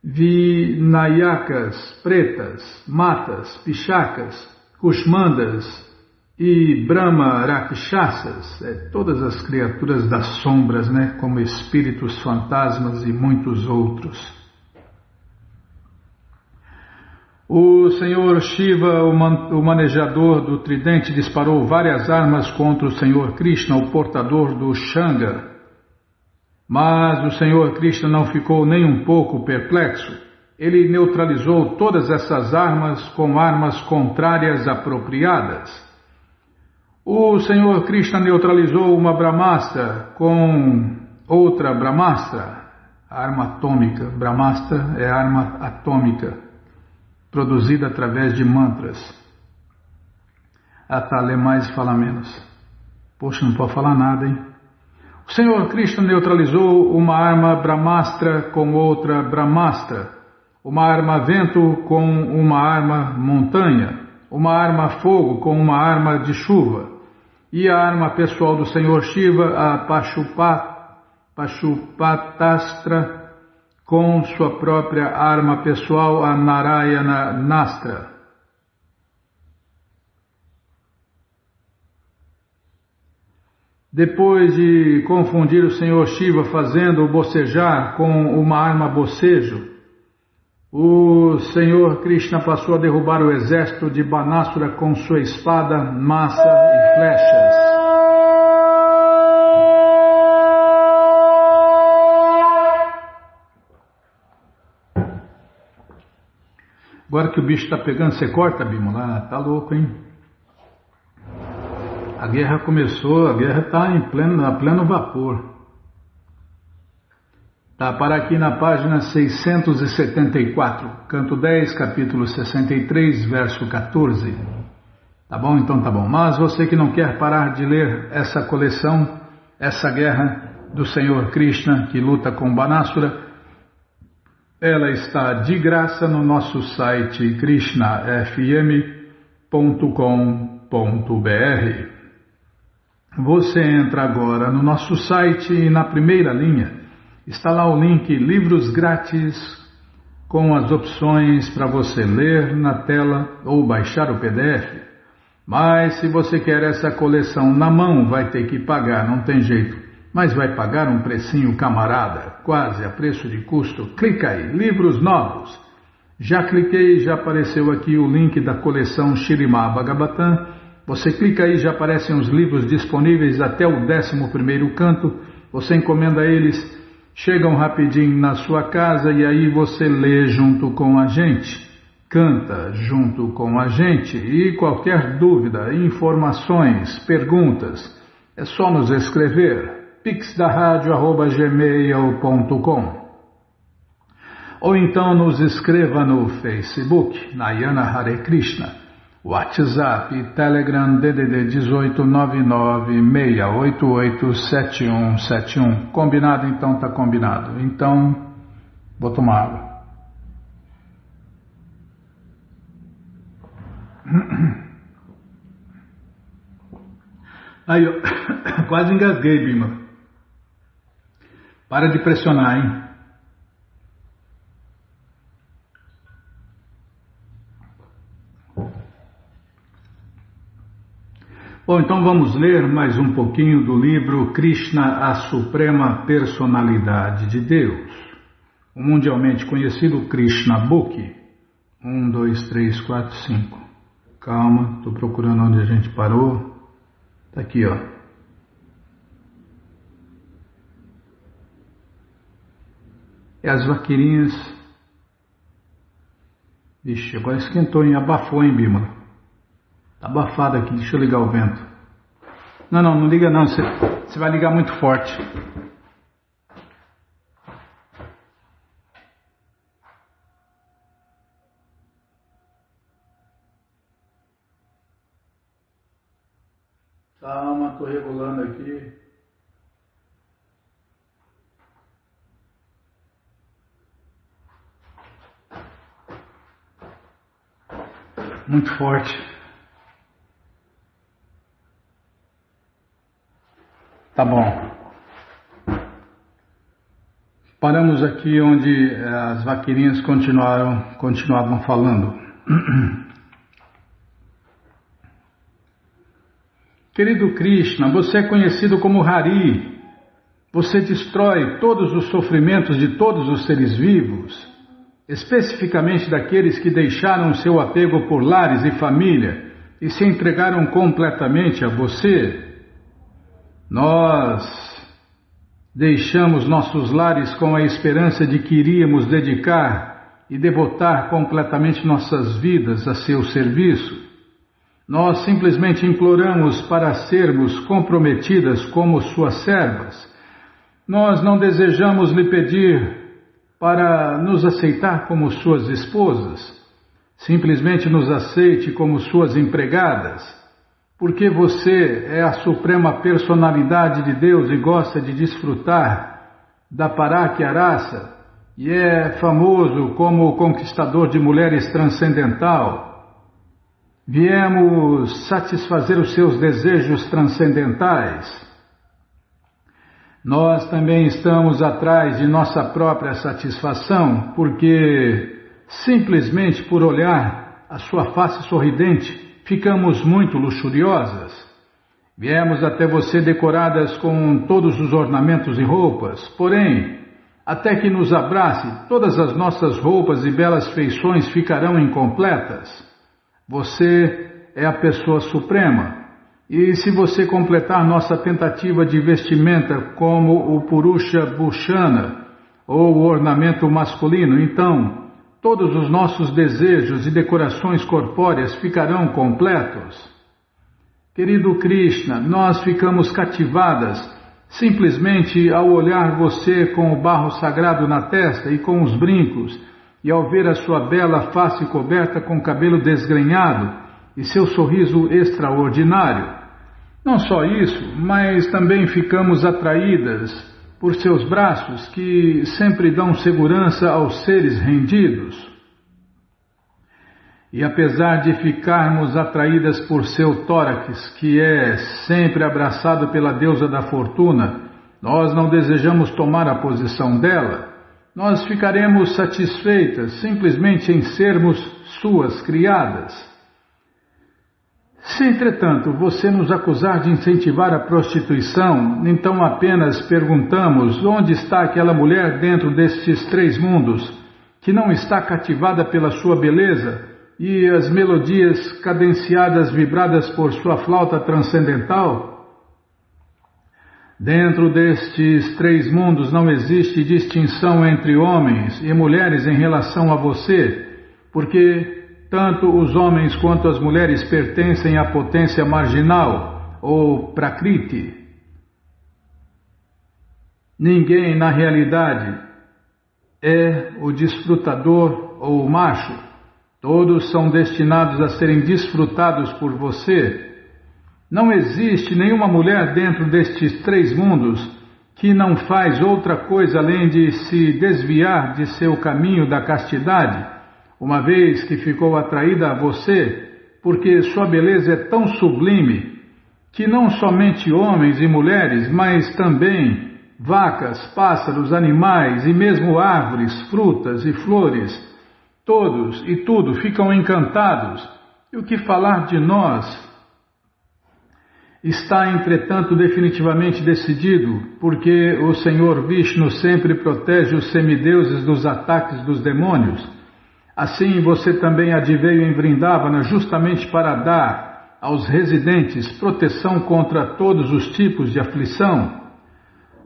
Vinayakas, Pretas, Matas, Pichakas, Kushmandas e Brahma Rakshasas, todas as criaturas das sombras, como espíritos, fantasmas e muitos outros. O Senhor Shiva, o manejador do tridente, disparou várias armas contra o Senhor Krishna, o portador do Shanga. Mas o Senhor Krishna não ficou nem um pouco perplexo. Ele neutralizou todas essas armas com armas contrárias apropriadas. O Senhor Krishna neutralizou uma Brahmastra com outra Brahmastra, arma atômica. Brahmastra é arma atômica, produzida através de mantras. Lê mais e fala menos. Poxa, não pode falar nada, hein? O Senhor Krishna neutralizou uma arma Brahmastra com outra Brahmastra, uma arma vento com uma arma montanha, uma arma fogo com uma arma de chuva, e a arma pessoal do Senhor Shiva, a Pashupatastra, com sua própria arma pessoal, a Narayana Nastra. Depois de confundir o Senhor Shiva fazendo-o bocejar com uma arma bocejo, o Senhor Krishna passou a derrubar o exército de Banasura com sua espada, massa e flechas. Agora que o bicho está pegando, você corta, Bimala? Tá louco, hein? A guerra começou, a guerra está a pleno vapor. Tá, para aqui na página 674, canto 10, capítulo 63, verso 14. Tá bom? Então tá bom. Mas você que não quer parar de ler essa coleção, essa guerra do Senhor Krishna que luta com Banasura, ela está de graça no nosso site krishnafm.com.br. Você entra agora no nosso site e na primeira linha está lá o link Livros Grátis com as opções para você ler na tela ou baixar o PDF. Mas se você quer essa coleção na mão, vai ter que pagar, não tem jeito. Mas vai pagar um precinho camarada, quase a preço de custo. Clica aí, livros novos. Já cliquei, já apareceu aqui o link da coleção Śrīmad Bhagavatam. Você clica aí, já aparecem os livros disponíveis até o 11º canto. Você encomenda eles, chegam rapidinho na sua casa e aí você lê junto com a gente. Canta junto com a gente. E qualquer dúvida, informações, perguntas, é só nos escrever. pixdaradio@gmail.com ou então nos escreva no Facebook, Nayana Hare Krishna, WhatsApp e Telegram DDD 1899-688-7171. Combinado? Então tá combinado. Então, vou tomar água. Aí, eu quase engasguei, Bima. Para de pressionar, hein? Bom, então vamos ler mais um pouquinho do livro Krishna, a Suprema Personalidade de Deus. O mundialmente conhecido Krishna Book. 1, 2, 3, 4, 5. Calma, estou procurando onde a gente parou. Está aqui, ó. E as vaqueirinhas... Vixe, agora esquentou, hein? Abafou, hein, Bímola? Tá abafado aqui, deixa eu ligar o vento. Não liga não, você vai ligar muito forte. Calma, tô regulando aqui. Muito forte. Tá bom. Paramos aqui onde as vaqueirinhas continuavam falando. Querido Krishna, você é conhecido como Hari. Você destrói todos os sofrimentos de todos os seres vivos, especificamente daqueles que deixaram seu apego por lares e família e se entregaram completamente a você. Nós deixamos nossos lares com a esperança de que iríamos dedicar e devotar completamente nossas vidas a seu serviço. Nós simplesmente imploramos para sermos comprometidas como suas servas. Nós não desejamos lhe pedir para nos aceitar como suas esposas. Simplesmente nos aceite como suas empregadas, porque você é a suprema personalidade de Deus e gosta de desfrutar da Parakya Rasa e é famoso como o conquistador de mulheres transcendental. Viemos satisfazer os seus desejos transcendentais. Nós também estamos atrás de nossa própria satisfação, porque simplesmente por olhar a sua face sorridente, ficamos muito luxuriosas. Viemos até você decoradas com todos os ornamentos e roupas, porém, até que nos abrace, todas as nossas roupas e belas feições ficarão incompletas. Você é a pessoa suprema. E se você completar nossa tentativa de vestimenta como o Purusha Bhushana, ou o ornamento masculino, então todos os nossos desejos e decorações corpóreas ficarão completos. Querido Krishna, nós ficamos cativadas simplesmente ao olhar você com o barro sagrado na testa e com os brincos, e ao ver a sua bela face coberta com cabelo desgrenhado e seu sorriso extraordinário. Não só isso, mas também ficamos atraídas por seus braços que sempre dão segurança aos seres rendidos. E apesar de ficarmos atraídas por seu tórax, que é sempre abraçado pela deusa da fortuna, nós não desejamos tomar a posição dela. Nós ficaremos satisfeitas simplesmente em sermos suas criadas. Se, entretanto, você nos acusar de incentivar a prostituição, então apenas perguntamos onde está aquela mulher dentro destes 3 mundos, que não está cativada pela sua beleza e as melodias cadenciadas vibradas por sua flauta transcendental? Dentro destes 3 mundos não existe distinção entre homens e mulheres em relação a você, porque tanto os homens quanto as mulheres pertencem à potência marginal, ou Prakriti. Ninguém, na realidade, é o desfrutador ou o macho. Todos são destinados a serem desfrutados por você. Não existe nenhuma mulher dentro destes 3 mundos que não faz outra coisa além de se desviar de seu caminho da castidade, uma vez que ficou atraída a você, porque sua beleza é tão sublime, que não somente homens e mulheres, mas também vacas, pássaros, animais e mesmo árvores, frutas e flores, todos e tudo ficam encantados. E o que falar de nós? Está, entretanto, definitivamente decidido, porque o Senhor Vishnu sempre protege os semideuses dos ataques dos demônios. Assim, você também adveio em Vrindavana justamente para dar aos residentes proteção contra todos os tipos de aflição.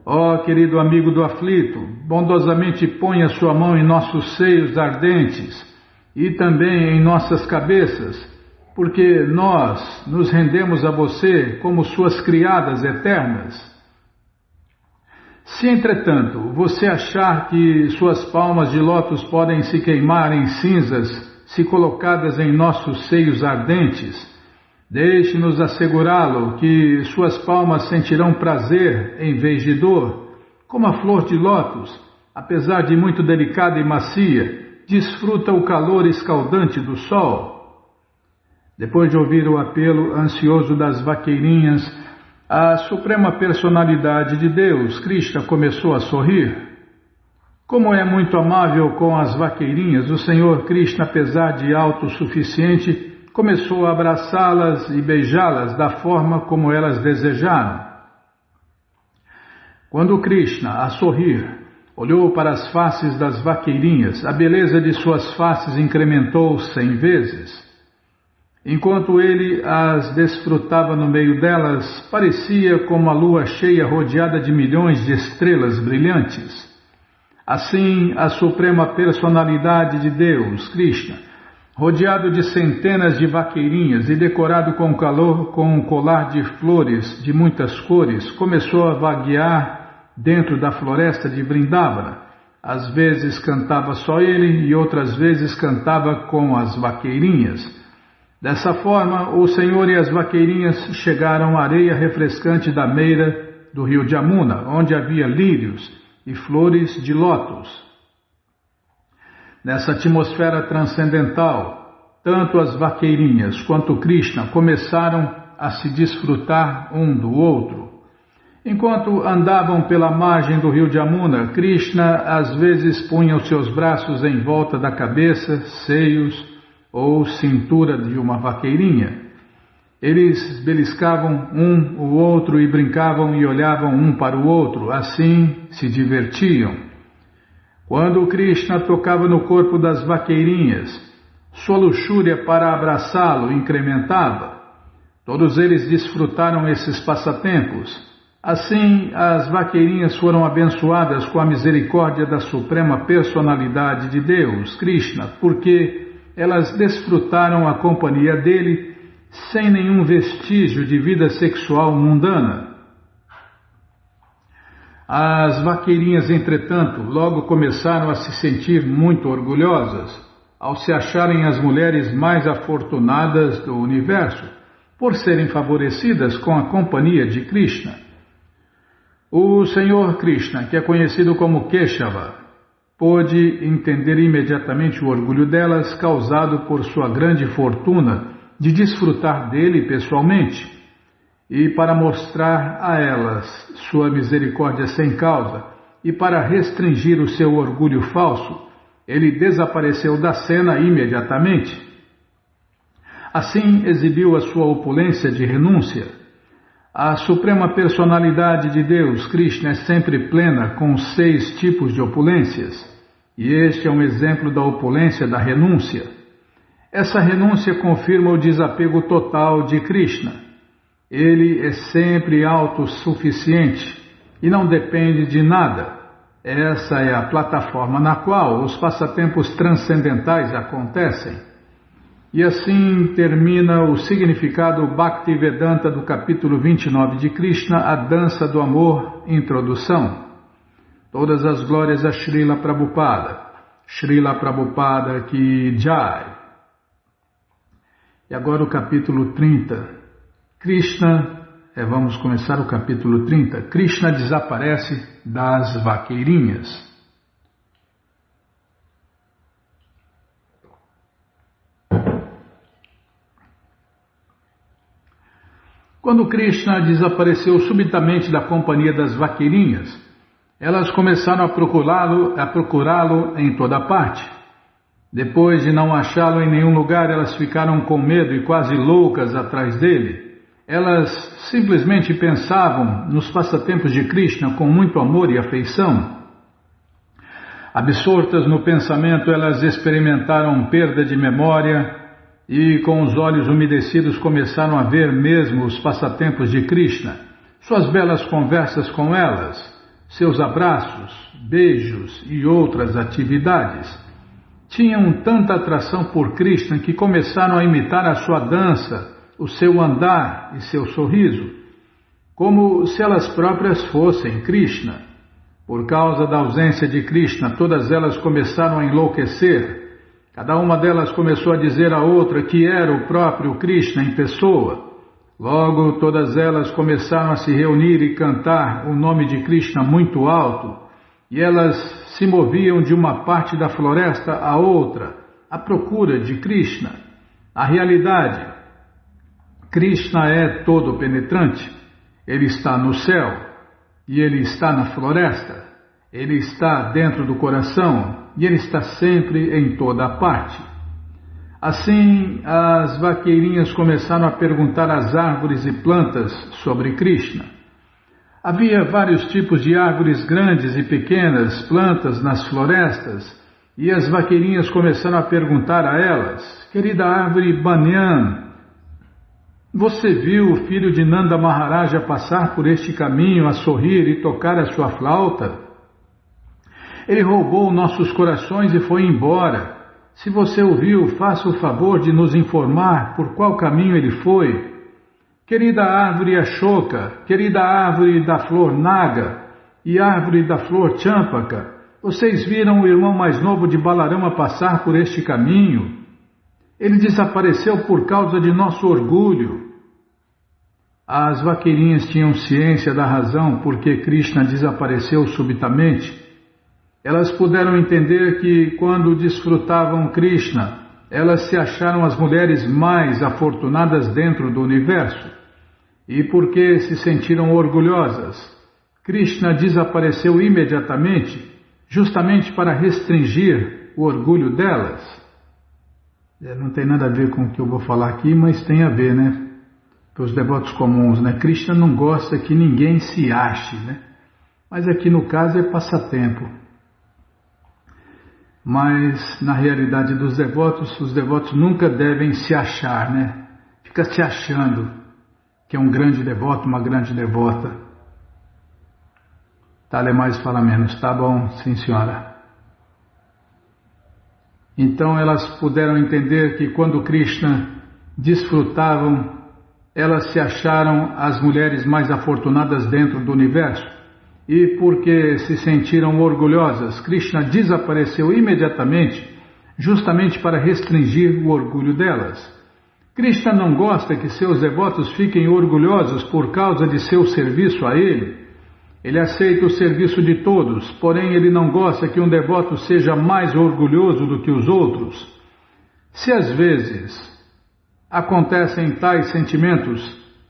Ó querido amigo do aflito, bondosamente ponha sua mão em nossos seios ardentes e também em nossas cabeças, porque nós nos rendemos a você como suas criadas eternas. Se, entretanto, você achar que suas palmas de lótus podem se queimar em cinzas se colocadas em nossos seios ardentes, deixe-nos assegurá-lo que suas palmas sentirão prazer em vez de dor, como a flor de lótus, apesar de muito delicada e macia, desfruta o calor escaldante do sol. Depois de ouvir o apelo ansioso das vaqueirinhas, a Suprema Personalidade de Deus, Krishna, começou a sorrir. Como é muito amável com as vaqueirinhas, o Senhor Krishna, apesar de autossuficiente, começou a abraçá-las e beijá-las da forma como elas desejaram. Quando Krishna, a sorrir, olhou para as faces das vaqueirinhas, a beleza de suas faces incrementou 100 vezes. Enquanto ele as desfrutava no meio delas, parecia como a lua cheia rodeada de milhões de estrelas brilhantes. Assim, a Suprema Personalidade de Deus, Krishna, rodeado de centenas de vaqueirinhas e decorado com calor com um colar de flores de muitas cores, começou a vaguear dentro da floresta de Vrindavana. Às vezes cantava só ele e outras vezes cantava com as vaqueirinhas. Dessa forma, o Senhor e as vaqueirinhas chegaram à areia refrescante da meira do rio Jamuna, onde havia lírios e flores de lótus. Nessa atmosfera transcendental, tanto as vaqueirinhas quanto Krishna começaram a se desfrutar um do outro. Enquanto andavam pela margem do rio Jamuna, Krishna às vezes punha os seus braços em volta da cabeça, seios ou cintura de uma vaqueirinha. Eles beliscavam um o outro e brincavam e olhavam um para o outro, assim se divertiam. Quando Krishna tocava no corpo das vaqueirinhas, sua luxúria para abraçá-lo incrementava. Todos eles desfrutaram esses passatempos. Assim, as vaqueirinhas foram abençoadas com a misericórdia da Suprema Personalidade de Deus, Krishna, porque elas desfrutaram a companhia dele sem nenhum vestígio de vida sexual mundana. As vaqueirinhas, entretanto, logo começaram a se sentir muito orgulhosas, ao se acharem as mulheres mais afortunadas do universo, por serem favorecidas com a companhia de Krishna. O Senhor Krishna, que é conhecido como Keshava, pôde entender imediatamente o orgulho delas causado por sua grande fortuna de desfrutar dele pessoalmente, e para mostrar a elas sua misericórdia sem causa e para restringir o seu orgulho falso, ele desapareceu da cena imediatamente. Assim exibiu a sua opulência de renúncia. A Suprema Personalidade de Deus, Krishna, é sempre plena com 6 tipos de opulências, e este é um exemplo da opulência da renúncia. Essa renúncia confirma o desapego total de Krishna. Ele é sempre autossuficiente e não depende de nada. Essa é a plataforma na qual os passatempos transcendentais acontecem. E assim termina o significado Bhaktivedanta do capítulo 29 de Krishna, a dança do amor, introdução. Todas as glórias a Srila Prabhupada. Srila Prabhupada ki Jai. E agora o capítulo 30. Vamos começar o capítulo 30. Krishna desaparece das vaqueirinhas. Quando Krishna desapareceu subitamente da companhia das vaqueirinhas, elas começaram a procurá-lo em toda parte. Depois de não achá-lo em nenhum lugar, elas ficaram com medo e quase loucas atrás dele. Elas simplesmente pensavam nos passatempos de Krishna com muito amor e afeição. Absortas no pensamento, elas experimentaram perda de memória e, com os olhos umedecidos, começaram a ver mesmo os passatempos de Krishna, suas belas conversas com elas, seus abraços, beijos e outras atividades. Tinham tanta atração por Krishna que começaram a imitar a sua dança, o seu andar e seu sorriso, como se elas próprias fossem Krishna. Por causa da ausência de Krishna, todas elas começaram a enlouquecer. Cada uma delas começou a dizer à outra que era o próprio Krishna em pessoa. Logo, todas elas começaram a se reunir e cantar o nome de Krishna muito alto, e elas se moviam de uma parte da floresta à outra, à procura de Krishna. A realidade, Krishna é todo penetrante. Ele está no céu, e ele está na floresta. Ele está dentro do coração, e ele está sempre em toda a parte. Assim, as vaqueirinhas começaram a perguntar às árvores e plantas sobre Krishna. Havia vários tipos de árvores grandes e pequenas, plantas nas florestas, e as vaqueirinhas começaram a perguntar a elas: querida árvore Banyan, você viu o filho de Nanda Maharaja passar por este caminho a sorrir e tocar a sua flauta? Ele roubou nossos corações e foi embora. Se você o viu, faça o favor de nos informar por qual caminho ele foi. Querida árvore Ashoka, querida árvore da flor Naga e árvore da flor Champaka, vocês viram o irmão mais novo de Balarama passar por este caminho? Ele desapareceu por causa de nosso orgulho. As vaqueirinhas tinham ciência da razão por que Krishna desapareceu subitamente. Elas puderam entender que, quando desfrutavam Krishna, elas se acharam as mulheres mais afortunadas dentro do universo. e porque se sentiram orgulhosas, Krishna desapareceu imediatamente, justamente para restringir o orgulho delas. Não tem nada a ver com o que eu vou falar aqui, mas tem a ver, né? Para os devotos comuns, né? Krishna não gosta que ninguém se ache, né? Mas aqui no caso é passatempo. Mas na realidade dos devotos, os devotos nunca devem se achar, né? Fica se achando que é um grande devoto, uma grande devota. Fala mais, fala menos. Tá bom, sim senhora. Então elas puderam entender que quando Krishna desfrutavam, elas se acharam as mulheres mais afortunadas dentro do universo. E porque se sentiram orgulhosas, Krishna desapareceu imediatamente, justamente para restringir o orgulho delas. Krishna não gosta que seus devotos fiquem orgulhosos por causa de seu serviço a ele. Ele aceita o serviço de todos, porém ele não gosta que um devoto seja mais orgulhoso do que os outros. Se às vezes acontecem tais sentimentos,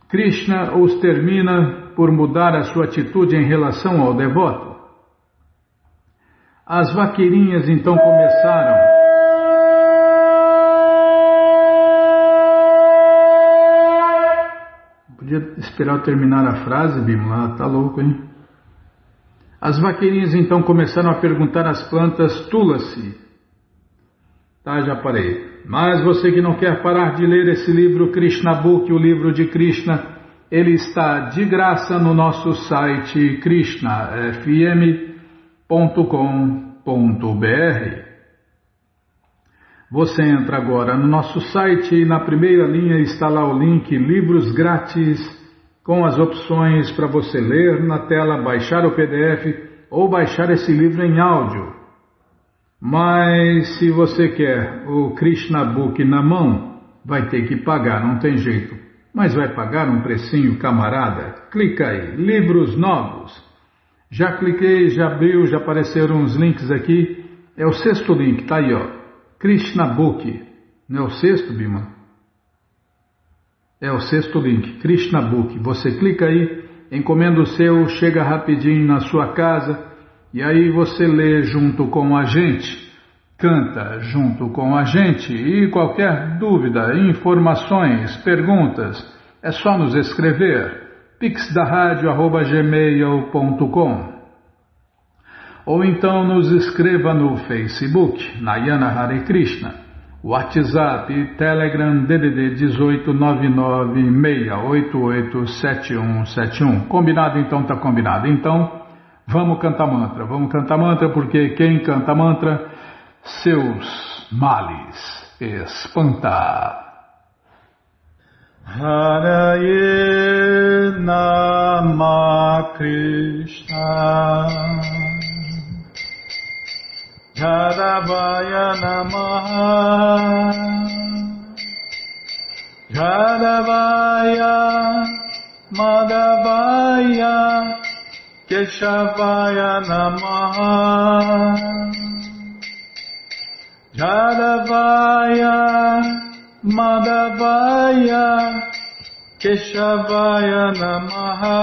Krishna os termina por mudar a sua atitude em relação ao devoto. As vaqueirinhas então começaram. Podia esperar eu terminar a frase, Bimala, tá louco, hein? As vaqueirinhas então começaram a perguntar às plantas Tulasi. Tá, já parei. Mas você que não quer parar de ler esse livro Krishna Book, o livro de Krishna, ele está de graça no nosso site krishnafm.com.br. Você entra agora no nosso site e na primeira linha está lá o link Livros Grátis, com as opções para você ler na tela, baixar o PDF ou baixar esse livro em áudio. Mas se você quer o Krishna Book na mão, vai ter que pagar, não tem jeito. Mas vai pagar um precinho, camarada? Clica aí, livros novos. Já cliquei, já abriu, já apareceram uns links aqui. É o sexto link, tá aí, ó. Krishna Book. Não é o sexto, Bima? É o sexto link, Krishna Book. Você clica aí, encomenda o seu, chega rapidinho na sua casa e aí você lê junto com a gente, canta junto com a gente e qualquer dúvida, informações, perguntas, é só nos escrever pixdaradio@gmail.com ou então nos escreva no Facebook, Nayana Hare Krishna. WhatsApp, Telegram, DDD 18996887171. Combinado? Então tá combinado. Então, vamos cantar mantra. Vamos cantar mantra porque quem canta mantra, seus males espanta. Haraye Nama Krishna Yadavaya Namaha Yadavaya Madhavaya Keshavaya Namaha Yadavaya Madhavaya Keshavaya Namaha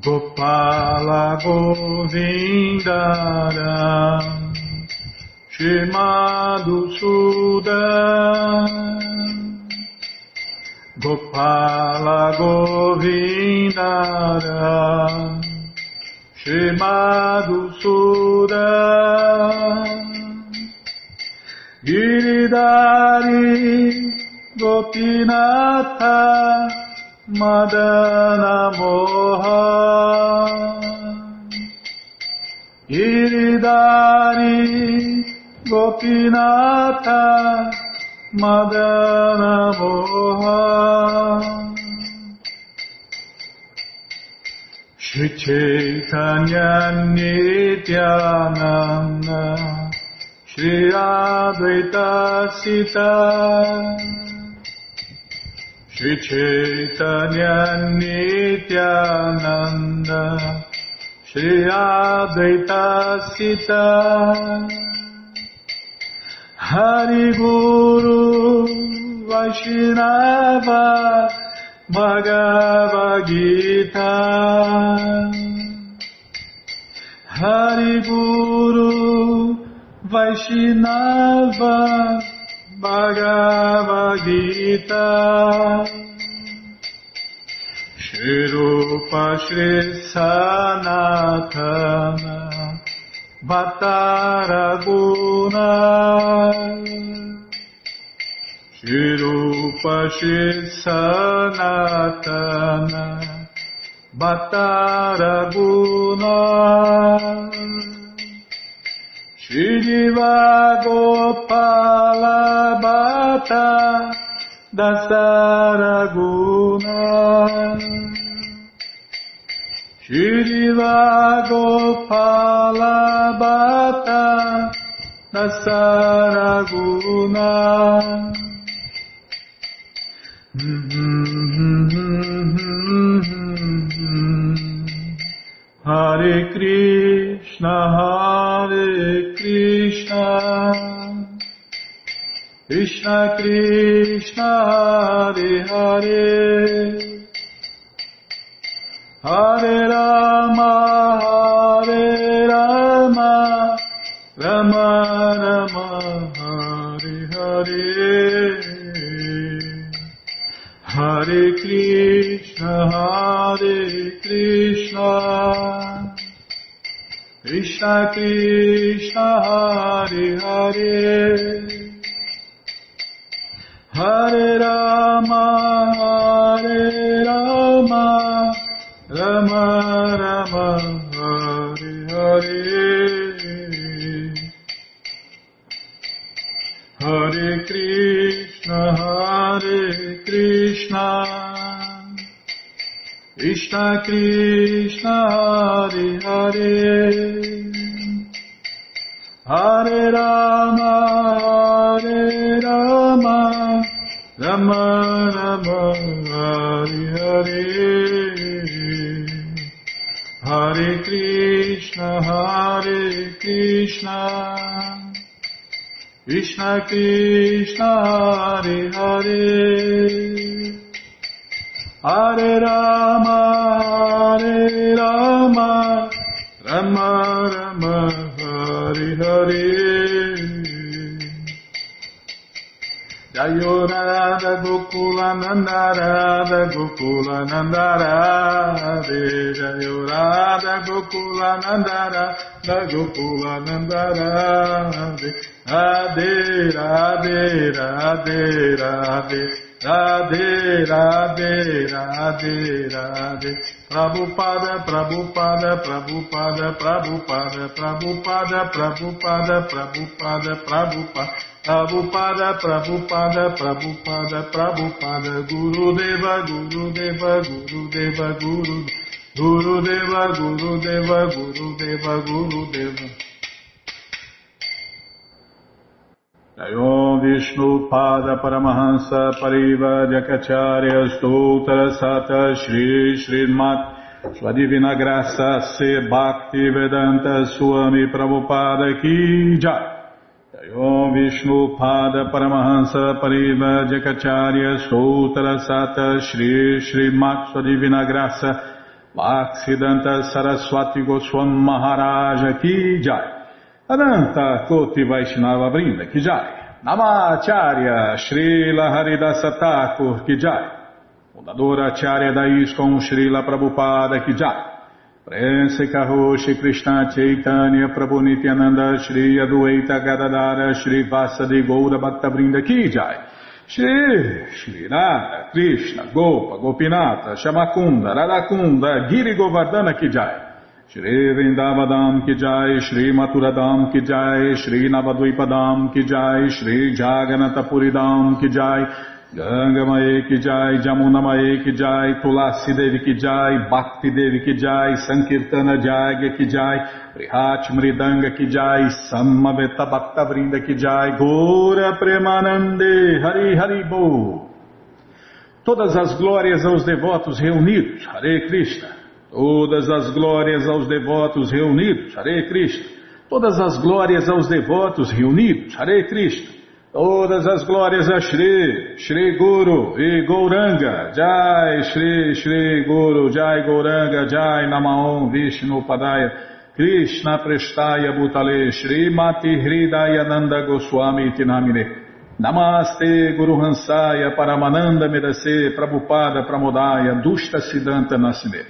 Gopala Govindara Shrimadu Sudan Gopala Govindara Shrimadu Sudan Giridhari Gopinatha Madana Moha Giridhari Gopinatha Madana Moha Shri Chaitanya Nityananda Shri Advaita Sita Shri Chaitanya Nityananda Shri Advaita Sita Hari Guru Vaishnava Bhagavad Gita. Hari Guru Vaishnava Bhagavad Gita. Shri Rupa Shri Sanatana Bhattaraguna. Shri Rupa Shri Sanatana Bhattaraguna. Shri Diva Gopala Bhatta Dasaraguna. Shri Diva Gopala Bhatta Dasaraguna. Hare Krishna, Hare Krishna, Krishna Krishna, Hare Hare, Hare Rama, Hare Rama, Rama Rama, Hare Hare. Hare Krishna, Hare Krishna, Krishna Krishna, Hare Hare, Hare Rama, Hare Rama, Rama Rama, Hare Hare. Hare Krishna, Hare Krishna, Krishna Krishna, Hare Hare, Hare Rama, Hare Rama, Rama Rama, Hare Hare. Hare Krishna, Hare Krishna, Krishna Krishna, Hare Hare, Hare Rama, Hare Rama, Rama Rama, Hare Hare. Jayo Radha Gokula Nanda, Radha Gokula Nanda Radhe. Jayo Radha Gokula Nanda, Radha Gokula Nanda Radhe. Radhe Radhe Radhe Radhe, Radhe Radhe Radhe Radhe. Prabhupada Prabhupada Prabhupada Prabhupada Prabhupada Prabhupada Prabhupada Prabhupada Prabhupada Prabhupada Prabhupada Prabhupada. Gurudeva Gurudeva Gurudeva Gurudeva Gurudeva Gurudeva Gurudeva. Jayom Vishnu Pada Paramahansa Pariva Jakacharya Stoutra Sata Shri Srimat Sua Divina Graça Se Bhakti Vedanta Swami Prabhupada Ki Jai. Jayom Vishnu Pada Paramahansa Pariva Jakacharya Stoutra Sata Shri Srimat Sua Divina Graça Bhaktivedanta Saraswati Goswam Maharaja Ki Jai. Ananta Koti Vaishnava Vrinda Ki Jai. Namacharya Srila Haridasa Thakur Ki Jai. Fundadora Acharya da ISKCON Srila Prabhupada Ki Jai. Prense Karoshi Krishna Chaitanya Prabhu Nityananda Shri Adueita Gadadara Shri Vasadi Goura Bhakta Vrinda Ki Jai. Shri Radha Krishna Gopa Gopinata Shamakunda Radakunda Giri Govardhana Ki Jai. Shri Vrindavadam Ki Jai, Shri Maturadam Ki Jai, Shri Navadvipadam Ki Jai, Shri Jaganatapuridam Ki Jai, Gangamaye Ki Jai, Jamunamaye Ki Jai, Tulasi Devi Ki Jai, Bhakti Devi Ki Jai, Sankirtana Jagya Ki Jai, Prihat Mridanga Ki Jai, Samaveta Bhakta Vrinda Ki Jai, Gora Premanande, Hari Hari Bo. Todas as glórias aos devotos reunidos, Hare Krishna. Todas as glórias aos devotos reunidos, Hare Krishna. Todas as glórias aos devotos reunidos, Hare Krishna. Todas as glórias a Shri, Shri Guru e Gauranga. Jai Shri, Shri Guru, Jai Gauranga, Jai Namaon Vishnu Padaya, Krishna Prestaya Bhutale, Shri Mati Hridaya Nanda Goswami Tinamine. Namaste Guru Hansaya Paramananda Medase Prabhupada Pramodaya Dushta Siddhanta Nasine.